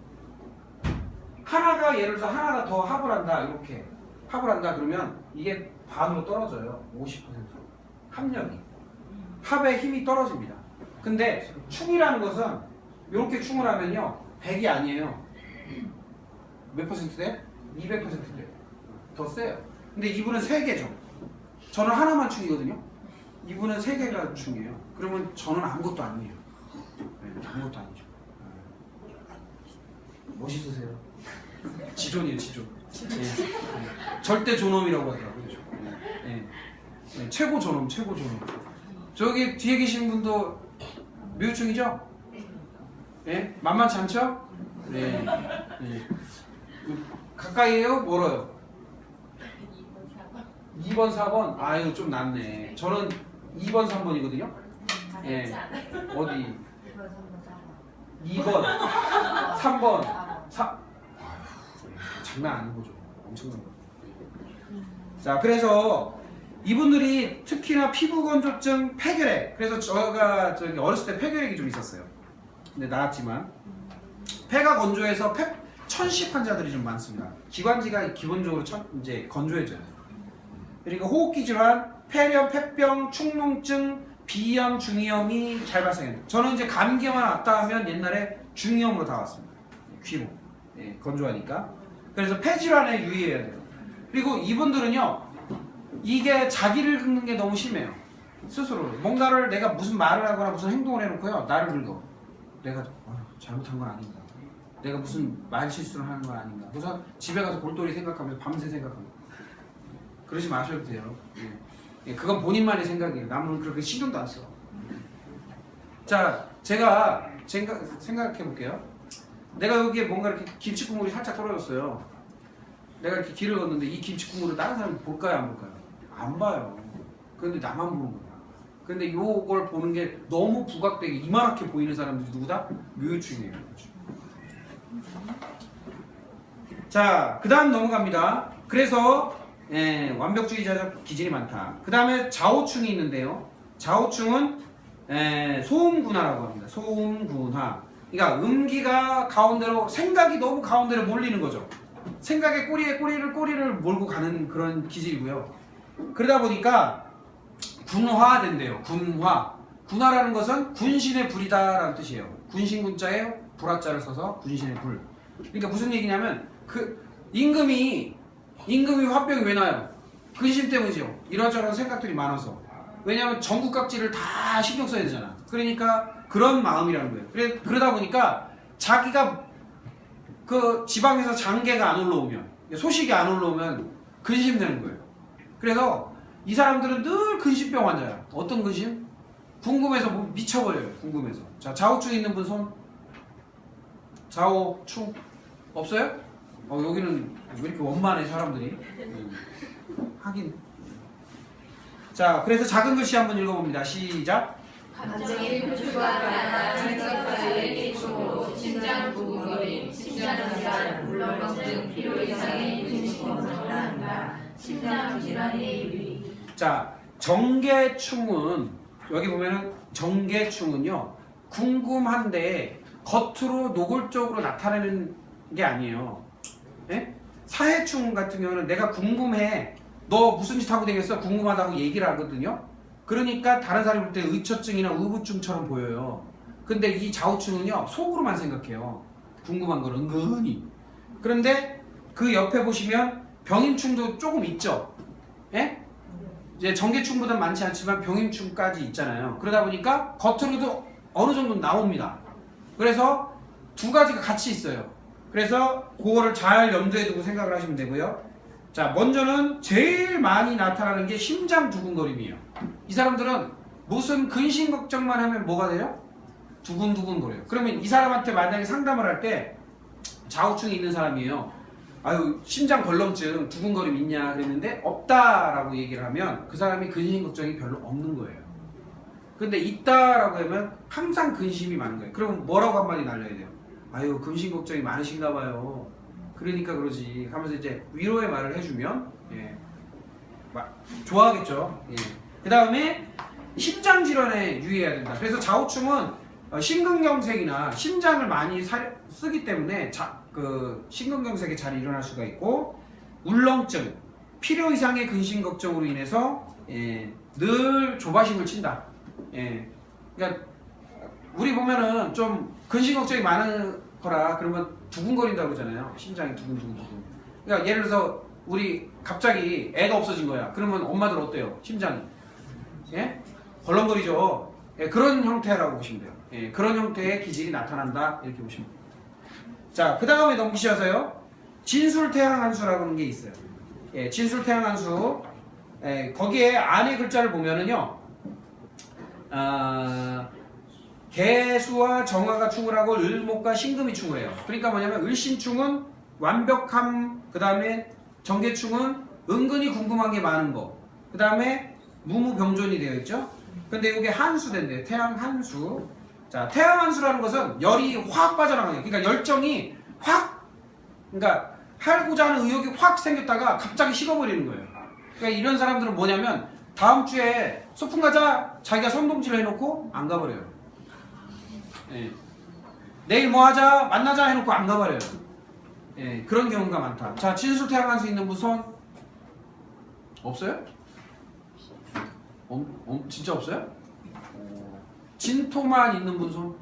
하나가 예를 들어서 하나가 더 합을 한다. 이렇게 합을 한다 그러면 이게 반으로 떨어져요. 50% 합력이. 합의 힘이 떨어집니다. 근데 충이라는 것은 이렇게 충을 하면요 100이 아니에요. 몇 퍼센트 돼? 200% 돼요. 더 세요. 근데 이분은 3개죠. 저는 하나만 충이거든요. 이분은 3개가 충이에요. 그러면 저는 아무것도 아니에요. 네, 아무것도 아니죠. 멋있으세요. 지존이에요, 지존. 네. 절대 존엄이라고 하더라고요. 네. 네. 최고 존엄. 저기 뒤에 계신 분도 묘충이죠? 네? 만만치 않죠? 네. 네. 가까이에요? 멀어요? 2번, 4번? 아유, 좀 낫네. 저는 2번, 3번이거든요? 네. 어디? 2번, 3번, 4. 장난 아닌 거죠. 엄청난 거. 자, 그래서 이분들이 특히나 피부 건조증, 폐결핵. 그래서 제가 어렸을 때 폐결핵이 좀 있었어요. 근데 나았지만 폐가 건조해서 천식 환자들이 좀 많습니다. 기관지가 기본적으로 이제 건조해져요. 그리고 호흡기 질환, 폐렴, 폐병, 축농증, 비염, 중이염이 잘 발생해요. 저는 이제 감기만 왔다 하면 옛날에 중이염으로 다 왔습니다. 귀로. 예, 건조하니까. 그래서 폐질환에 유의해야 돼요. 그리고 이분들은요, 이게 자기를 긁는 게 너무 심해요. 스스로. 뭔가를 내가 무슨 말을 하거나 무슨 행동을 해놓고요, 나를 긁어. 내가 잘못한 건 아닌가. 내가 무슨 말 실수를 하는 건 아닌가. 그래서 집에 가서 골똘히 생각하면 밤새 생각합니다. 그러지 마셔도 돼요. 예. 그건 본인만의 생각이에요. 남은 그렇게 신경도 안 써. 자, 제가 생각해 볼게요. 내가 여기에 뭔가 이렇게 김치 국물이 살짝 떨어졌어요. 내가 이렇게 길을 걷는데 이 김치 국물을 다른 사람이 볼까요, 안 볼까요? 안 봐요. 그런데 나만 보는 거야. 근데 요걸 보는 게 너무 부각되게 이만하게 보이는 사람들이 누구다? 묘유충이에요. 자, 그 다음 넘어갑니다. 그래서 완벽주의자적 기질이 많다. 그 다음에 좌우충이 있는데요. 좌우충은 소음군화라고 합니다. 소음군화. 그러니까 음기가 가운데로, 생각이 너무 가운데로 몰리는 거죠. 생각의 꼬리를 몰고 가는 그런 기질이고요. 그러다 보니까 군화된대요. 군화라는 것은 군신의 불이다라는 뜻이에요. 군신군자에 불화자를 써서 군신의 불. 그러니까 무슨 얘기냐면 임금이 화병이 왜 나요? 근심 때문이죠. 이런저런 생각들이 많아서. 왜냐하면 전국 각지를 다 신경 써야 되잖아. 그러니까 그런 마음이라는 거예요. 그러다 보니까 자기가 그 지방에서 장계가 안 올라오면, 소식이 안 올라오면 근심되는 거예요. 그래서 이 사람들은 늘 근심병 환자야. 어떤 근심? 궁금해서 미쳐버려요. 궁금해서. 자, 좌우충 있는 분 손? 좌우충 없어요? 여기는 왜 이렇게 원만해 사람들이? 하긴. 자, 그래서 작은 글씨 한번 읽어봅니다. 시작. 감정의 표출과 다양한 생각과의 기초로 심장 두근거림, 심장 질환, 물렁증, 필요 이상의 근심증을 한다. 심장 질환의 유의. 자, 정계충은 여기 보면은 정계충은요 궁금한데 겉으로 노골적으로 나타내는 게 아니에요. 예? 사회충 같은 경우는 내가 궁금해. 너 무슨 짓 하고 다녔어? 궁금하다고 얘기를 하거든요. 그러니까 다른 사람이 볼 때 의처증이나 의부증처럼 보여요. 근데 이 좌우충은요, 속으로만 생각해요. 궁금한 걸 은근히. 그런데 그 옆에 보시면 병임충도 조금 있죠. 예? 이제 정계충보다는 많지 않지만 병임충까지 있잖아요. 그러다 보니까 겉으로도 어느 정도 나옵니다. 그래서 두 가지가 같이 있어요. 그래서 그거를 잘 염두에 두고 생각을 하시면 되고요. 자, 먼저는 제일 많이 나타나는 게 심장 두근거림이에요. 이 사람들은 무슨 근심 걱정만 하면 뭐가 돼요? 두근두근 거려요. 그러면 이 사람한테 만약에 상담을 할 때 좌우충이 있는 사람이에요. 아유, 심장 벌렁증 두근거림 있냐 그랬는데 없다라고 얘기를 하면 그 사람이 근심 걱정이 별로 없는 거예요. 근데 있다라고 하면 항상 근심이 많은 거예요. 그럼 뭐라고 한마디 날려야 돼요? 아유, 근심 걱정이 많으신가 봐요. 그러니까 그러지 하면서 이제 위로의 말을 해주면 좋아하겠죠. 그 다음에 심장 질환에 유의해야 된다. 그래서 좌우충은 심근경색이나 심장을 많이 쓰기 때문에 심근경색이 잘 일어날 수가 있고, 울렁증, 필요 이상의 근심 걱정으로 인해서 늘 조바심을 친다. 그러니까 우리 보면은 좀 근심 걱정이 많은 거라 그러면 두근거린다고 그러잖아요. 심장이 두근두근. 그러니까 예를 들어서 우리 갑자기 애가 없어진 거야. 그러면 엄마들 어때요? 심장이 벌렁거리죠. 그런 형태라고 보시면 돼요. 그런 형태의 기질이 나타난다 이렇게 보시면 돼요. 자, 그 다음에 넘기셔서요. 진술태양한수라고 하는 게 있어요. 진술태양한수. 거기에 안에 글자를 보면은요. 개수와 정화가 충을 하고 을목과 신금이 충을 해요. 그러니까 뭐냐면 을신충은 완벽함, 그 다음에 정계충은 은근히 궁금한 게 많은 거, 그 다음에 무무병존이 되어 있죠. 근데 이게 한수된대요. 태양한수. 자, 태양한수라는 것은 열이 확 빠져나가요. 그러니까 열정이 확, 그러니까 하고자 하는 의욕이 확 생겼다가 갑자기 식어버리는 거예요. 그러니까 이런 사람들은 뭐냐면 다음 주에 소풍 가자 자기가 선동질 해놓고 안 가버려요. 내일 뭐 하자 만나자 해놓고 안 가버려요. 그런 경우가 많다. 자, 진술태양한수 있는 분 손 없어요? 진짜 없어요? 진토만 있는 분 손?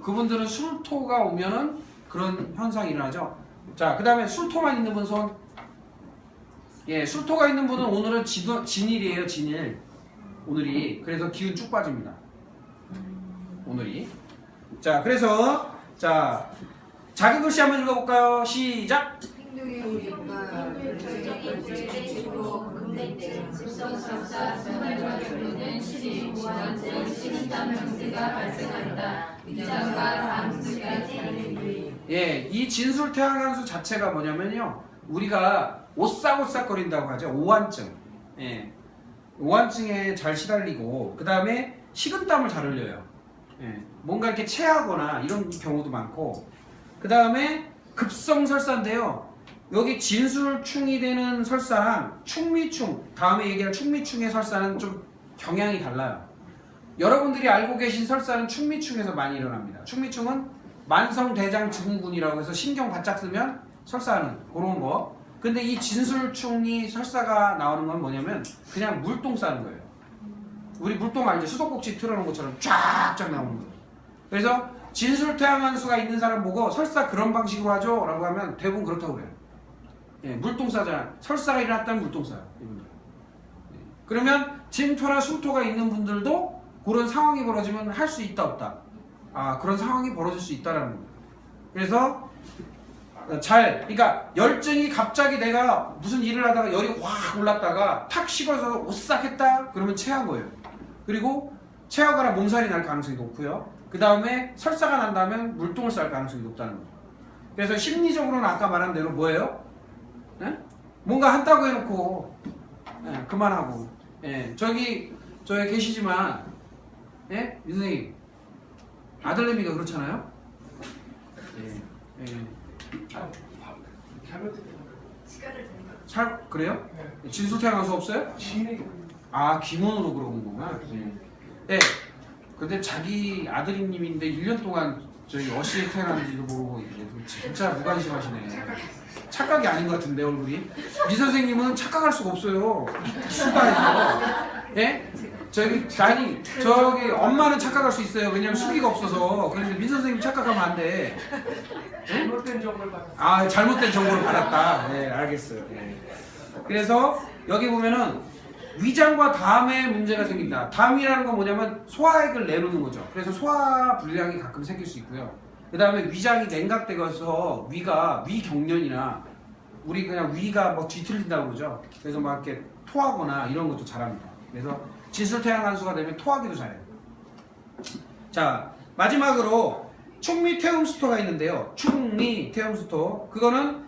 그분들은 술토가 오면은 그런 현상이 일어나죠. 자, 그 다음에 술토만 있는 분 손? 술토가 있는 분은 오늘은 진일이에요. 진일. 오늘이. 그래서 기운 쭉 빠집니다. 오늘이. 자, 그래서 자, 작은 글씨 한번 읽어볼까요? 시작. 습성삭사 생활과 결론은 시리 보완증 식은땀 증세가 발생한다. 위장과 담증까지. 이 진술태양한수 자체가 뭐냐면요, 우리가 오싹오싹거린다고 하죠. 오한증. 오한증에 잘 시달리고, 그 다음에 식은땀을 잘 흘려요. 뭔가 이렇게 체하거나 이런 경우도 많고, 그 다음에 급성설사인데요. 여기 진술충이 되는 설사랑 충미충, 다음에 얘기할 충미충의 설사는 좀 경향이 달라요. 여러분들이 알고 계신 설사는 충미충에서 많이 일어납니다. 충미충은 만성대장증후군이라고 해서 신경 바짝 쓰면 설사하는 그런 거. 근데 이 진술충이 설사가 나오는 건 뭐냐면 그냥 물똥 싸는 거예요. 우리 물똥 알죠? 수도꼭지 틀어놓은 것처럼 쫙쫙 나오는 거예요. 그래서 진술태양한수가 있는 사람 보고 설사 그런 방식으로 하죠? 라고 하면 대부분 그렇다고 그래요. 물똥 싸잖아. 설사가 일어났다면 물똥 싸요. 이분들. 그러면 진토나 술토가 있는 분들도 그런 상황이 벌어지면 할 수 있다 없다. 그런 상황이 벌어질 수 있다라는 거예요. 그래서 그러니까 열증이 갑자기 내가 무슨 일을 하다가 열이 확 올랐다가 탁 식어서 오싹했다 그러면 체한 거예요. 그리고 체하거나 몸살이 날 가능성이 높고요. 그 다음에 설사가 난다면 물똥을 쌀 가능성이 높다는 거죠. 그래서 심리적으로는 아까 말한 대로 뭐예요? 뭔가 한다고 해놓고 그만하고. 저기 계시지만 선생님 아들내미가 그렇잖아요. 그래요? 진술태양한수 없어요? 기문으로 그러는 거구나. 근데 자기 아드님인데 1년 동안 저희 어시에 태어난지도 모르고 이제 진짜 무관심하시네. 착각이 아닌 것 같은데 얼굴이. 미 선생님은 착각할 수가 없어요. 수다에서. 예? 저기 엄마는 착각할 수 있어요. 왜냐면 수기가 없어서. 그런데 민 선생님 착각하면 안 돼. 잘못된 정보를 받았어. 아, 잘못된 정보를 받았다. 네, 알겠어요. 네. 그래서 여기 보면은 위장과 담에 문제가 생긴다. 담이라는 건 뭐냐면 소화액을 내놓는 거죠. 그래서 소화 불량이 가끔 생길 수 있고요. 그 다음에 위장이 냉각되어서 위경련이나 우리 그냥 위가 뭐 뒤틀린다고 그러죠. 그래서 막 이렇게 토하거나 이런 것도 잘합니다. 그래서 진술태양한수가 되면 토하기도 잘해요. 자, 마지막으로 충미 태음수토가 있는데요. 충미 태음수토. 그거는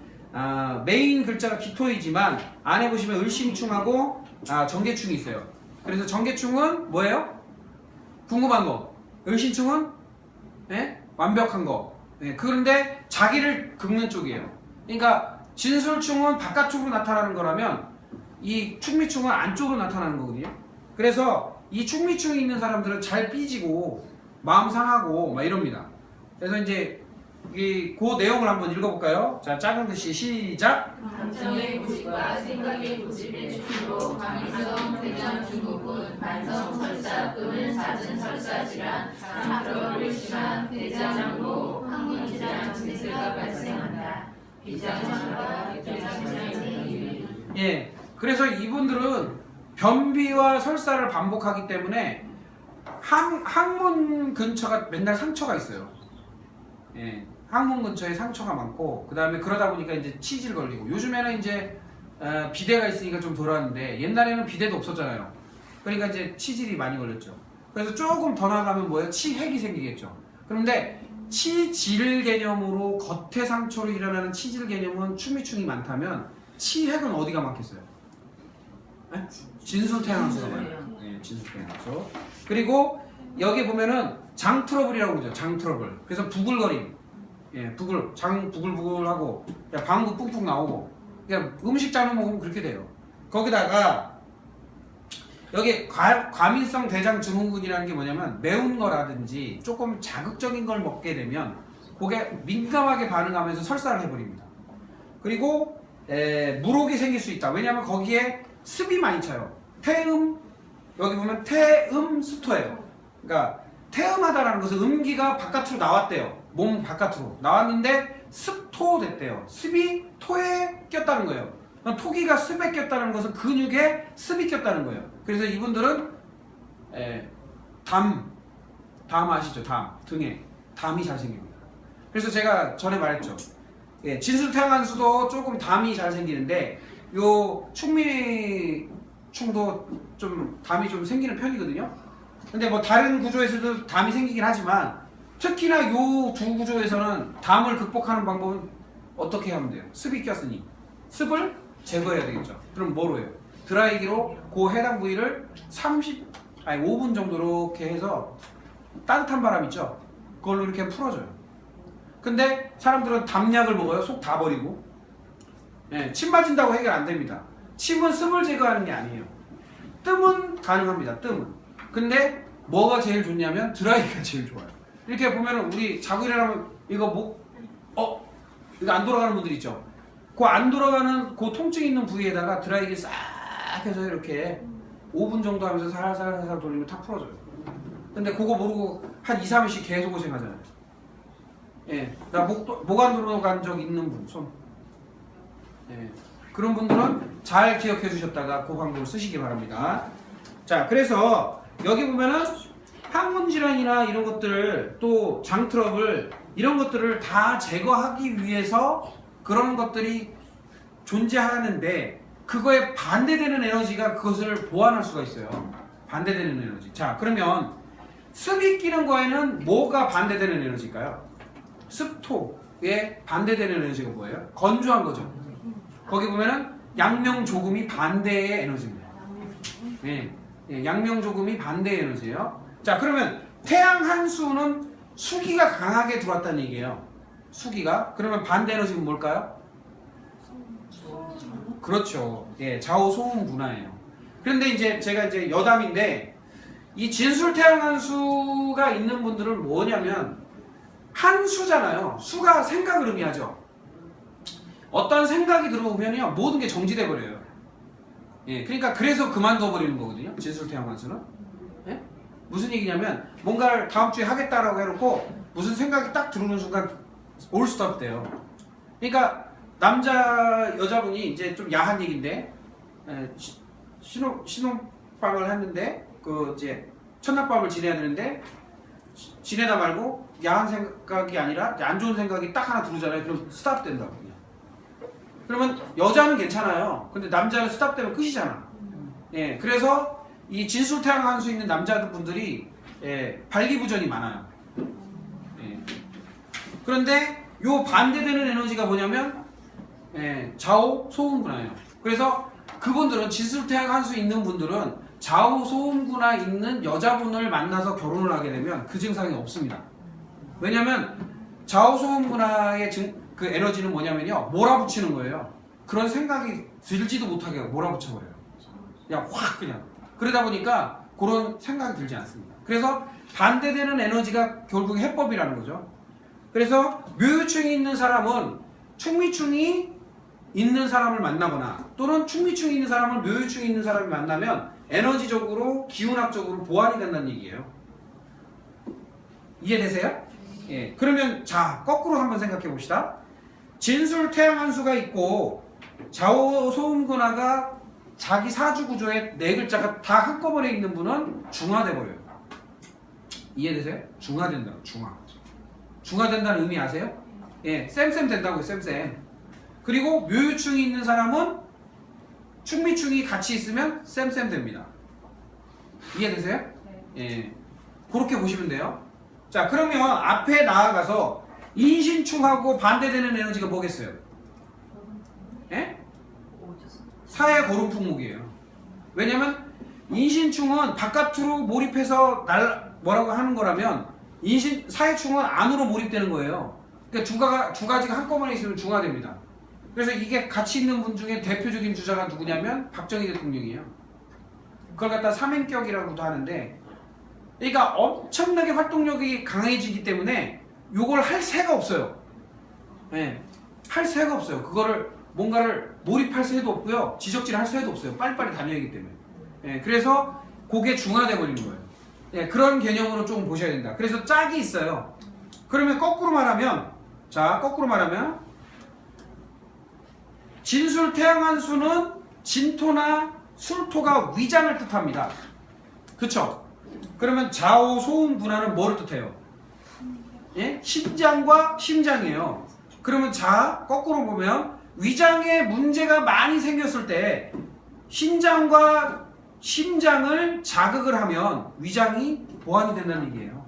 메인 글자가 기토이지만 안에 보시면 을심충하고 정계충이 있어요. 그래서 정계충은 뭐예요? 궁금한 거. 을심충은 네? 완벽한 거. 네, 그런데 자기를 긁는 쪽이에요. 그러니까 진술충은 바깥쪽으로 나타나는 거라면 이 충미충은 안쪽으로 나타나는 거거든요. 그래서 이 충미충이 있는 사람들은 잘 삐지고 마음 상하고 막 이럽니다. 그래서 이제 그 내용을 한번 읽어볼까요? 자, 작은 글씨 시작. 감정의 고집과 생각의 고집의 충도, 감이성, 대장 중국은 반성 설사 또는 잦은 설사 질환, 장트러블을 심한 대장장로, 항문 질환 증세가 발생한다. 비장장과 대장장의 예, 그래서 이분들은 변비와 설사를 반복하기 때문에 항문 근처가 맨날 상처가 있어요. 예, 항문 근처에 상처가 많고 그 다음에 그러다 보니까 이제 치질 걸리고 요즘에는 이제 비대가 있으니까 좀 덜하는데 옛날에는 비대도 없었잖아요. 그러니까 이제 치질이 많이 걸렸죠. 그래서 조금 더 나가면 뭐예요? 치핵이 생기겠죠. 그런데 치질 개념으로 겉에 상처로 일어나는 치질 개념은 충미충이 많다면 치핵은 어디가 많겠어요? 네? 진술태양한수가 많아요. 네, 진술태양한수. 그리고 여기 보면은 장 트러블이라고 그러죠. 장 트러블. 그래서 부글거림. 예, 장 부글부글하고 방구 뿡뿡 나오고. 그냥 음식 잘못 먹으면 그렇게 돼요. 거기다가 여기 과민성 대장 증후군이라는 게 뭐냐면 매운 거라든지 조금 자극적인 걸 먹게 되면 그게 민감하게 반응하면서 설사를 해버립니다. 그리고 물혹이 생길 수 있다. 왜냐하면 거기에 습이 많이 차요. 태음, 여기 보면 태음수토예요. 그러니까 태음하다라는 것은 음기가 바깥으로 나왔대요. 몸 바깥으로 나왔는데 습토됐대요. 습이 토에 꼈다는 거예요. 토기가 습에 꼈다는 것은 근육에 습이 꼈다는 거예요. 그래서 이분들은 담 아시죠? 담 등에 담이 잘 생깁니다. 그래서 제가 전에 말했죠. 예, 진술태양한수도 조금 담이 잘 생기는데 요 충미충도 좀 담이 좀 생기는 편이거든요. 근데 뭐 다른 구조에서도 담이 생기긴 하지만 특히나 요 두 구조에서는 담을 극복하는 방법은 어떻게 하면 돼요? 습이 꼈으니 습을 제거해야 되겠죠. 그럼 뭐로 해요? 드라이기로 그 해당 부위를 5분 정도 이렇게 해서 따뜻한 바람 있죠? 그걸로 이렇게 풀어줘요. 근데 사람들은 담약을 먹어요. 속 다 버리고. 예, 침 맞은다고 해결 안 됩니다. 침은 습을 제거하는 게 아니에요. 뜸은 가능합니다. 뜸은. 근데 뭐가 제일 좋냐면 드라이기가 제일 좋아요. 이렇게 보면은 우리 자고 일어나면 이거 이거 안 돌아가는 분들 있죠? 그 안 돌아가는 그 통증 있는 부위에다가 드라이기 싹 해서 이렇게 5분 정도 하면서 살살 돌리면 탁 풀어져요. 근데 그거 모르고 한 2, 3일씩 계속 고생하잖아요. 예, 나 목 안 돌아간 적 있는 분, 손. 예, 그런 분들은 잘 기억해 주셨다가 그 방법을 쓰시기 바랍니다. 자, 그래서 여기 보면은 항문 질환이나 이런 것들 또 장 트러블 이런 것들을 다 제거하기 위해서 그런 것들이 존재하는데 그거에 반대되는 에너지가 그것을 보완할 수가 있어요. 반대되는 에너지. 자, 그러면 습이 끼는 거에는 뭐가 반대되는 에너지일까요? 습토에 반대되는 에너지가 뭐예요? 건조한 거죠. 거기 보면은 양명조금이 반대의 에너지입니다. 네, 양명조금이 반대의 에너지예요. 자, 그러면 태양한수는 수기가 강하게 들어왔다는 얘기예요. 수기가. 그러면 반대 에너지는 뭘까요? 그렇죠. 예, 좌우 소음 분화예요. 그런데 이제 제가 이제 여담인데 이 진술태양한수가 있는 분들은 뭐냐면 한 수잖아요. 수가 생각을 의미하죠. 어떤 생각이 들어오면요 모든 게 정지돼 버려요. 예, 그러니까 그래서 그만둬 버리는 거거든요. 진술태양한수는. 예? 무슨 얘기냐면 뭔가를 다음 주에 하겠다라고 해놓고 무슨 생각이 딱 들어오는 순간 올 수도 없대요. 그러니까 남자 여자분이 이제 좀 야한 얘기인데 신혼방을 했는데 그 이제 첫날밤을 지내야 되는데 지내다 말고 야한 생각이 아니라 안 좋은 생각이 딱 하나 들어오잖아요. 그럼 스탑 된다고. 그러면 여자는 괜찮아요. 근데 남자는 스탑 되면 끝이잖아. 예, 그래서 이 진술태양한수 있는 남자분들이 예, 발기부전이 많아요. 예. 그런데 요 반대되는 에너지가 뭐냐면 예, 좌우 소음분화예요. 그래서 그분들은 진술태양한수 있는 분들은 좌우 소음분화 있는 여자분을 만나서 결혼을 하게 되면 그 증상이 없습니다. 왜냐면 좌우 소음분화의 그 에너지는 뭐냐면요 몰아붙이는 거예요. 그런 생각이 들지도 못하게 몰아붙여버려요. 그냥 확 그냥. 그러다 보니까 그런 생각이 들지 않습니다. 그래서 반대되는 에너지가 결국 해법이라는 거죠. 그래서 묘유충이 있는 사람은 충미충이 있는 사람을 만나거나 또는 충미충이 있는 사람을 묘유충이 있는 사람을 만나면 에너지적으로 기운학적으로 보완이 된다는 얘기예요. 이해되세요? 예. 그러면 자 거꾸로 한번 생각해 봅시다. 진술태양한수가 있고 좌우 소음분화가 자기 사주구조에 네 글자가 다 한꺼번에 있는 분은 중화돼 버려요. 이해되세요? 중화된다고. 중화된다는 의미 아세요? 예, 쌤쌤 된다고요. 쌤쌤. 그리고 묘유충이 있는 사람은 충미충이 같이 있으면 쌤쌤 됩니다. 이해되세요? 예, 그렇게 보시면 돼요. 자, 그러면 앞에 나아가서 인신충하고 반대되는 에너지가 뭐겠어요? 예? 사회 고름풍목이에요. 왜냐면 인신충은 바깥으로 몰입해서 뭐라고 하는 거라면 사회충은 안으로 몰입되는 거예요. 그러니까 두 가지가 한꺼번에 있으면 중화됩니다. 그래서 이게 같이 있는 분 중에 대표적인 주자가 누구냐면 박정희 대통령이에요. 그걸 갖다 삼행격이라고도 하는데, 그러니까 엄청나게 활동력이 강해지기 때문에 요걸 할 새가 없어요. 예, 할 새가 없어요. 그거를 뭔가를 몰입할 새도 없고요, 지적질할 새도 없어요. 빨리빨리 다녀야기 때문에. 예, 그래서 그게 중화돼 버리는 거예요. 예, 그런 개념으로 좀 보셔야 된다. 그래서 짝이 있어요. 그러면 거꾸로 말하면, 진술태양한수는 진토나 술토가 위장을 뜻합니다. 그쵸? 그러면 좌우 소음 분화는 뭐를 뜻해요? 예? 신장과 심장이에요. 그러면 거꾸로 보면 위장에 문제가 많이 생겼을 때 신장과 심장을 자극을 하면 위장이 보완이 된다는 얘기예요.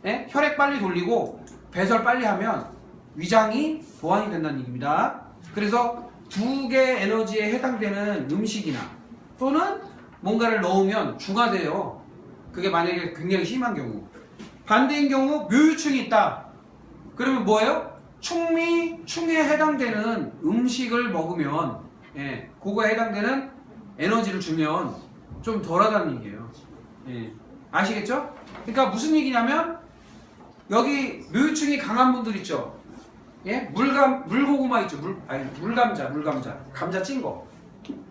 예? 혈액 빨리 돌리고 배설 빨리 하면 위장이 보완이 된다는 얘기입니다. 그래서 두 개의 에너지에 해당되는 음식이나 또는 뭔가를 넣으면 중화돼요. 그게 만약에 굉장히 심한 경우. 반대인 경우 묘유충이 있다. 그러면 뭐예요? 충에 해당되는 음식을 먹으면, 예, 그거에 해당되는 에너지를 주면 좀 덜하다는 얘기예요. 예, 아시겠죠? 그러니까 무슨 얘기냐면 여기 묘유충이 강한 분들 있죠. 예, 물고구마 있죠. 물감자, 감자 찐 거.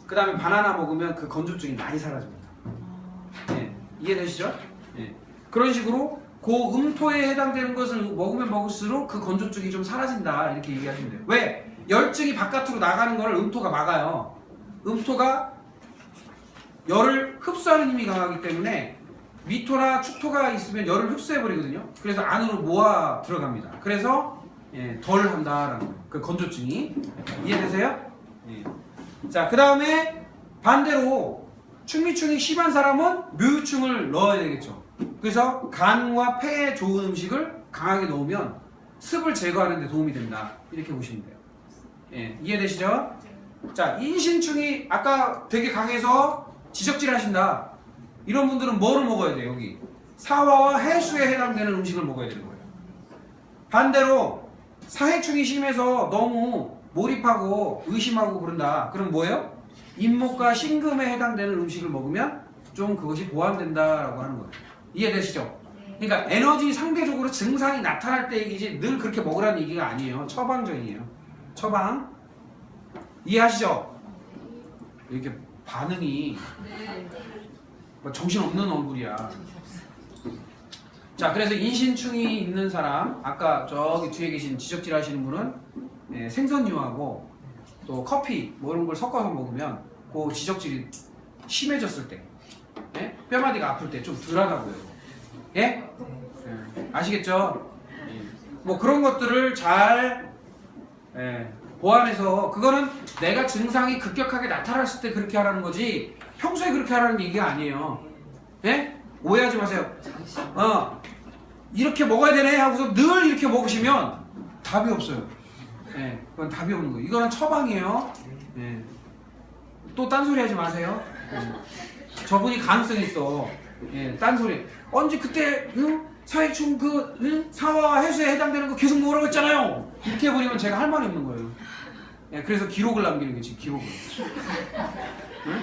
그 다음에 바나나 먹으면 그 건조증이 많이 사라집니다. 예, 이해되시죠? 예, 그런 식으로 고음토에 해당되는 것을 먹으면 먹을수록 그 건조증이 좀 사라진다, 이렇게 얘기하시면 돼요. 왜? 열증이 바깥으로 나가는 걸 음토가 막아요. 음토가 열을 흡수하는 힘이 강하기 때문에 미토나 축토가 있으면 열을 흡수해버리거든요. 그래서 안으로 모아 들어갑니다. 그래서 예, 덜 한다라는 거예요. 그 건조증이. 이해되세요? 예. 자, 그 다음에 반대로 충미충이 심한 사람은 묘유충을 넣어야 되겠죠. 그래서 간과 폐에 좋은 음식을 강하게 넣으면 습을 제거하는 데 도움이 된다, 이렇게 보시면 돼요. 예, 이해되시죠? 자, 인신충이 아까 되게 강해서 지적질 하신다, 이런 분들은 뭐를 먹어야 돼요? 여기 사화와 해수에 해당되는 음식을 먹어야 되는 거예요. 반대로 사해충이 심해서 너무 몰입하고 의심하고 그런다, 그럼 뭐예요? 인목과 신금에 해당되는 음식을 먹으면 좀 그것이 보완된다라고 하는 거예요. 이해되시죠? 그러니까 에너지 상대적으로 증상이 나타날 때 얘기지 늘 그렇게 먹으라는 얘기가 아니에요. 처방전이에요. 처방. 이해하시죠? 이렇게 반응이 뭐 정신없는 얼굴이야. 자, 그래서 인신충이 있는 사람, 아까 저기 뒤에 계신 지적질 하시는 분은 예, 생선류하고 또 커피 뭐 이런 걸 섞어서 먹으면 그 지적질이 심해졌을 때 예? 뼈마디가 아플 때 좀 덜하다고요. 예? 예. 아시겠죠? 뭐 그런 것들을 잘 예, 보완해서 그거는 내가 증상이 급격하게 나타났을 때 그렇게 하라는 거지 평소에 그렇게 하라는 얘기가 아니에요. 예? 오해하지 마세요. 이렇게 먹어야 되네 하고서 늘 이렇게 먹으시면 답이 없어요. 예, 그건 답이 없는 거예요. 이거는 처방이에요. 예. 또 딴소리 하지 마세요. 예. 저분이 가능성이 있어. 예, 딴소리. 언제 그때 사회충 사화 해수에 해당되는 거 계속 먹으라고 했잖아요. 이렇게 해버리면 제가 할 말이 없는 거예요. 예, 그래서 기록을 남기는 게 지금 기록을. 응?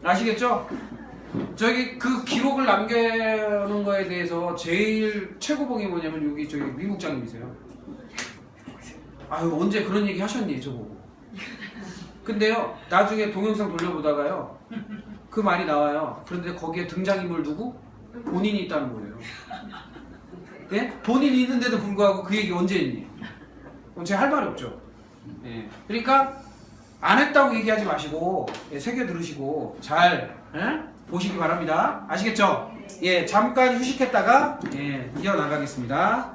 아시겠죠? 저기 그 기록을 남겨놓은 거에 대해서 제일 최고봉이 뭐냐면 여기 저기 민국장님이세요. 아유 언제 그런 얘기 하셨니 저보고. 근데요 나중에 동영상 돌려보다가요 그 말이 나와요. 그런데 거기에 등장인물 누구? 본인이 있다는 거예요. 예? 본인이 있는데도 불구하고 그 얘기 언제 했니? 그럼 제가 할 말이 없죠. 예. 그러니까 안 했다고 얘기하지 마시고 예, 새겨 들으시고 잘 예? 보시기 바랍니다. 아시겠죠? 예, 잠깐 휴식했다가 예, 이어나가겠습니다.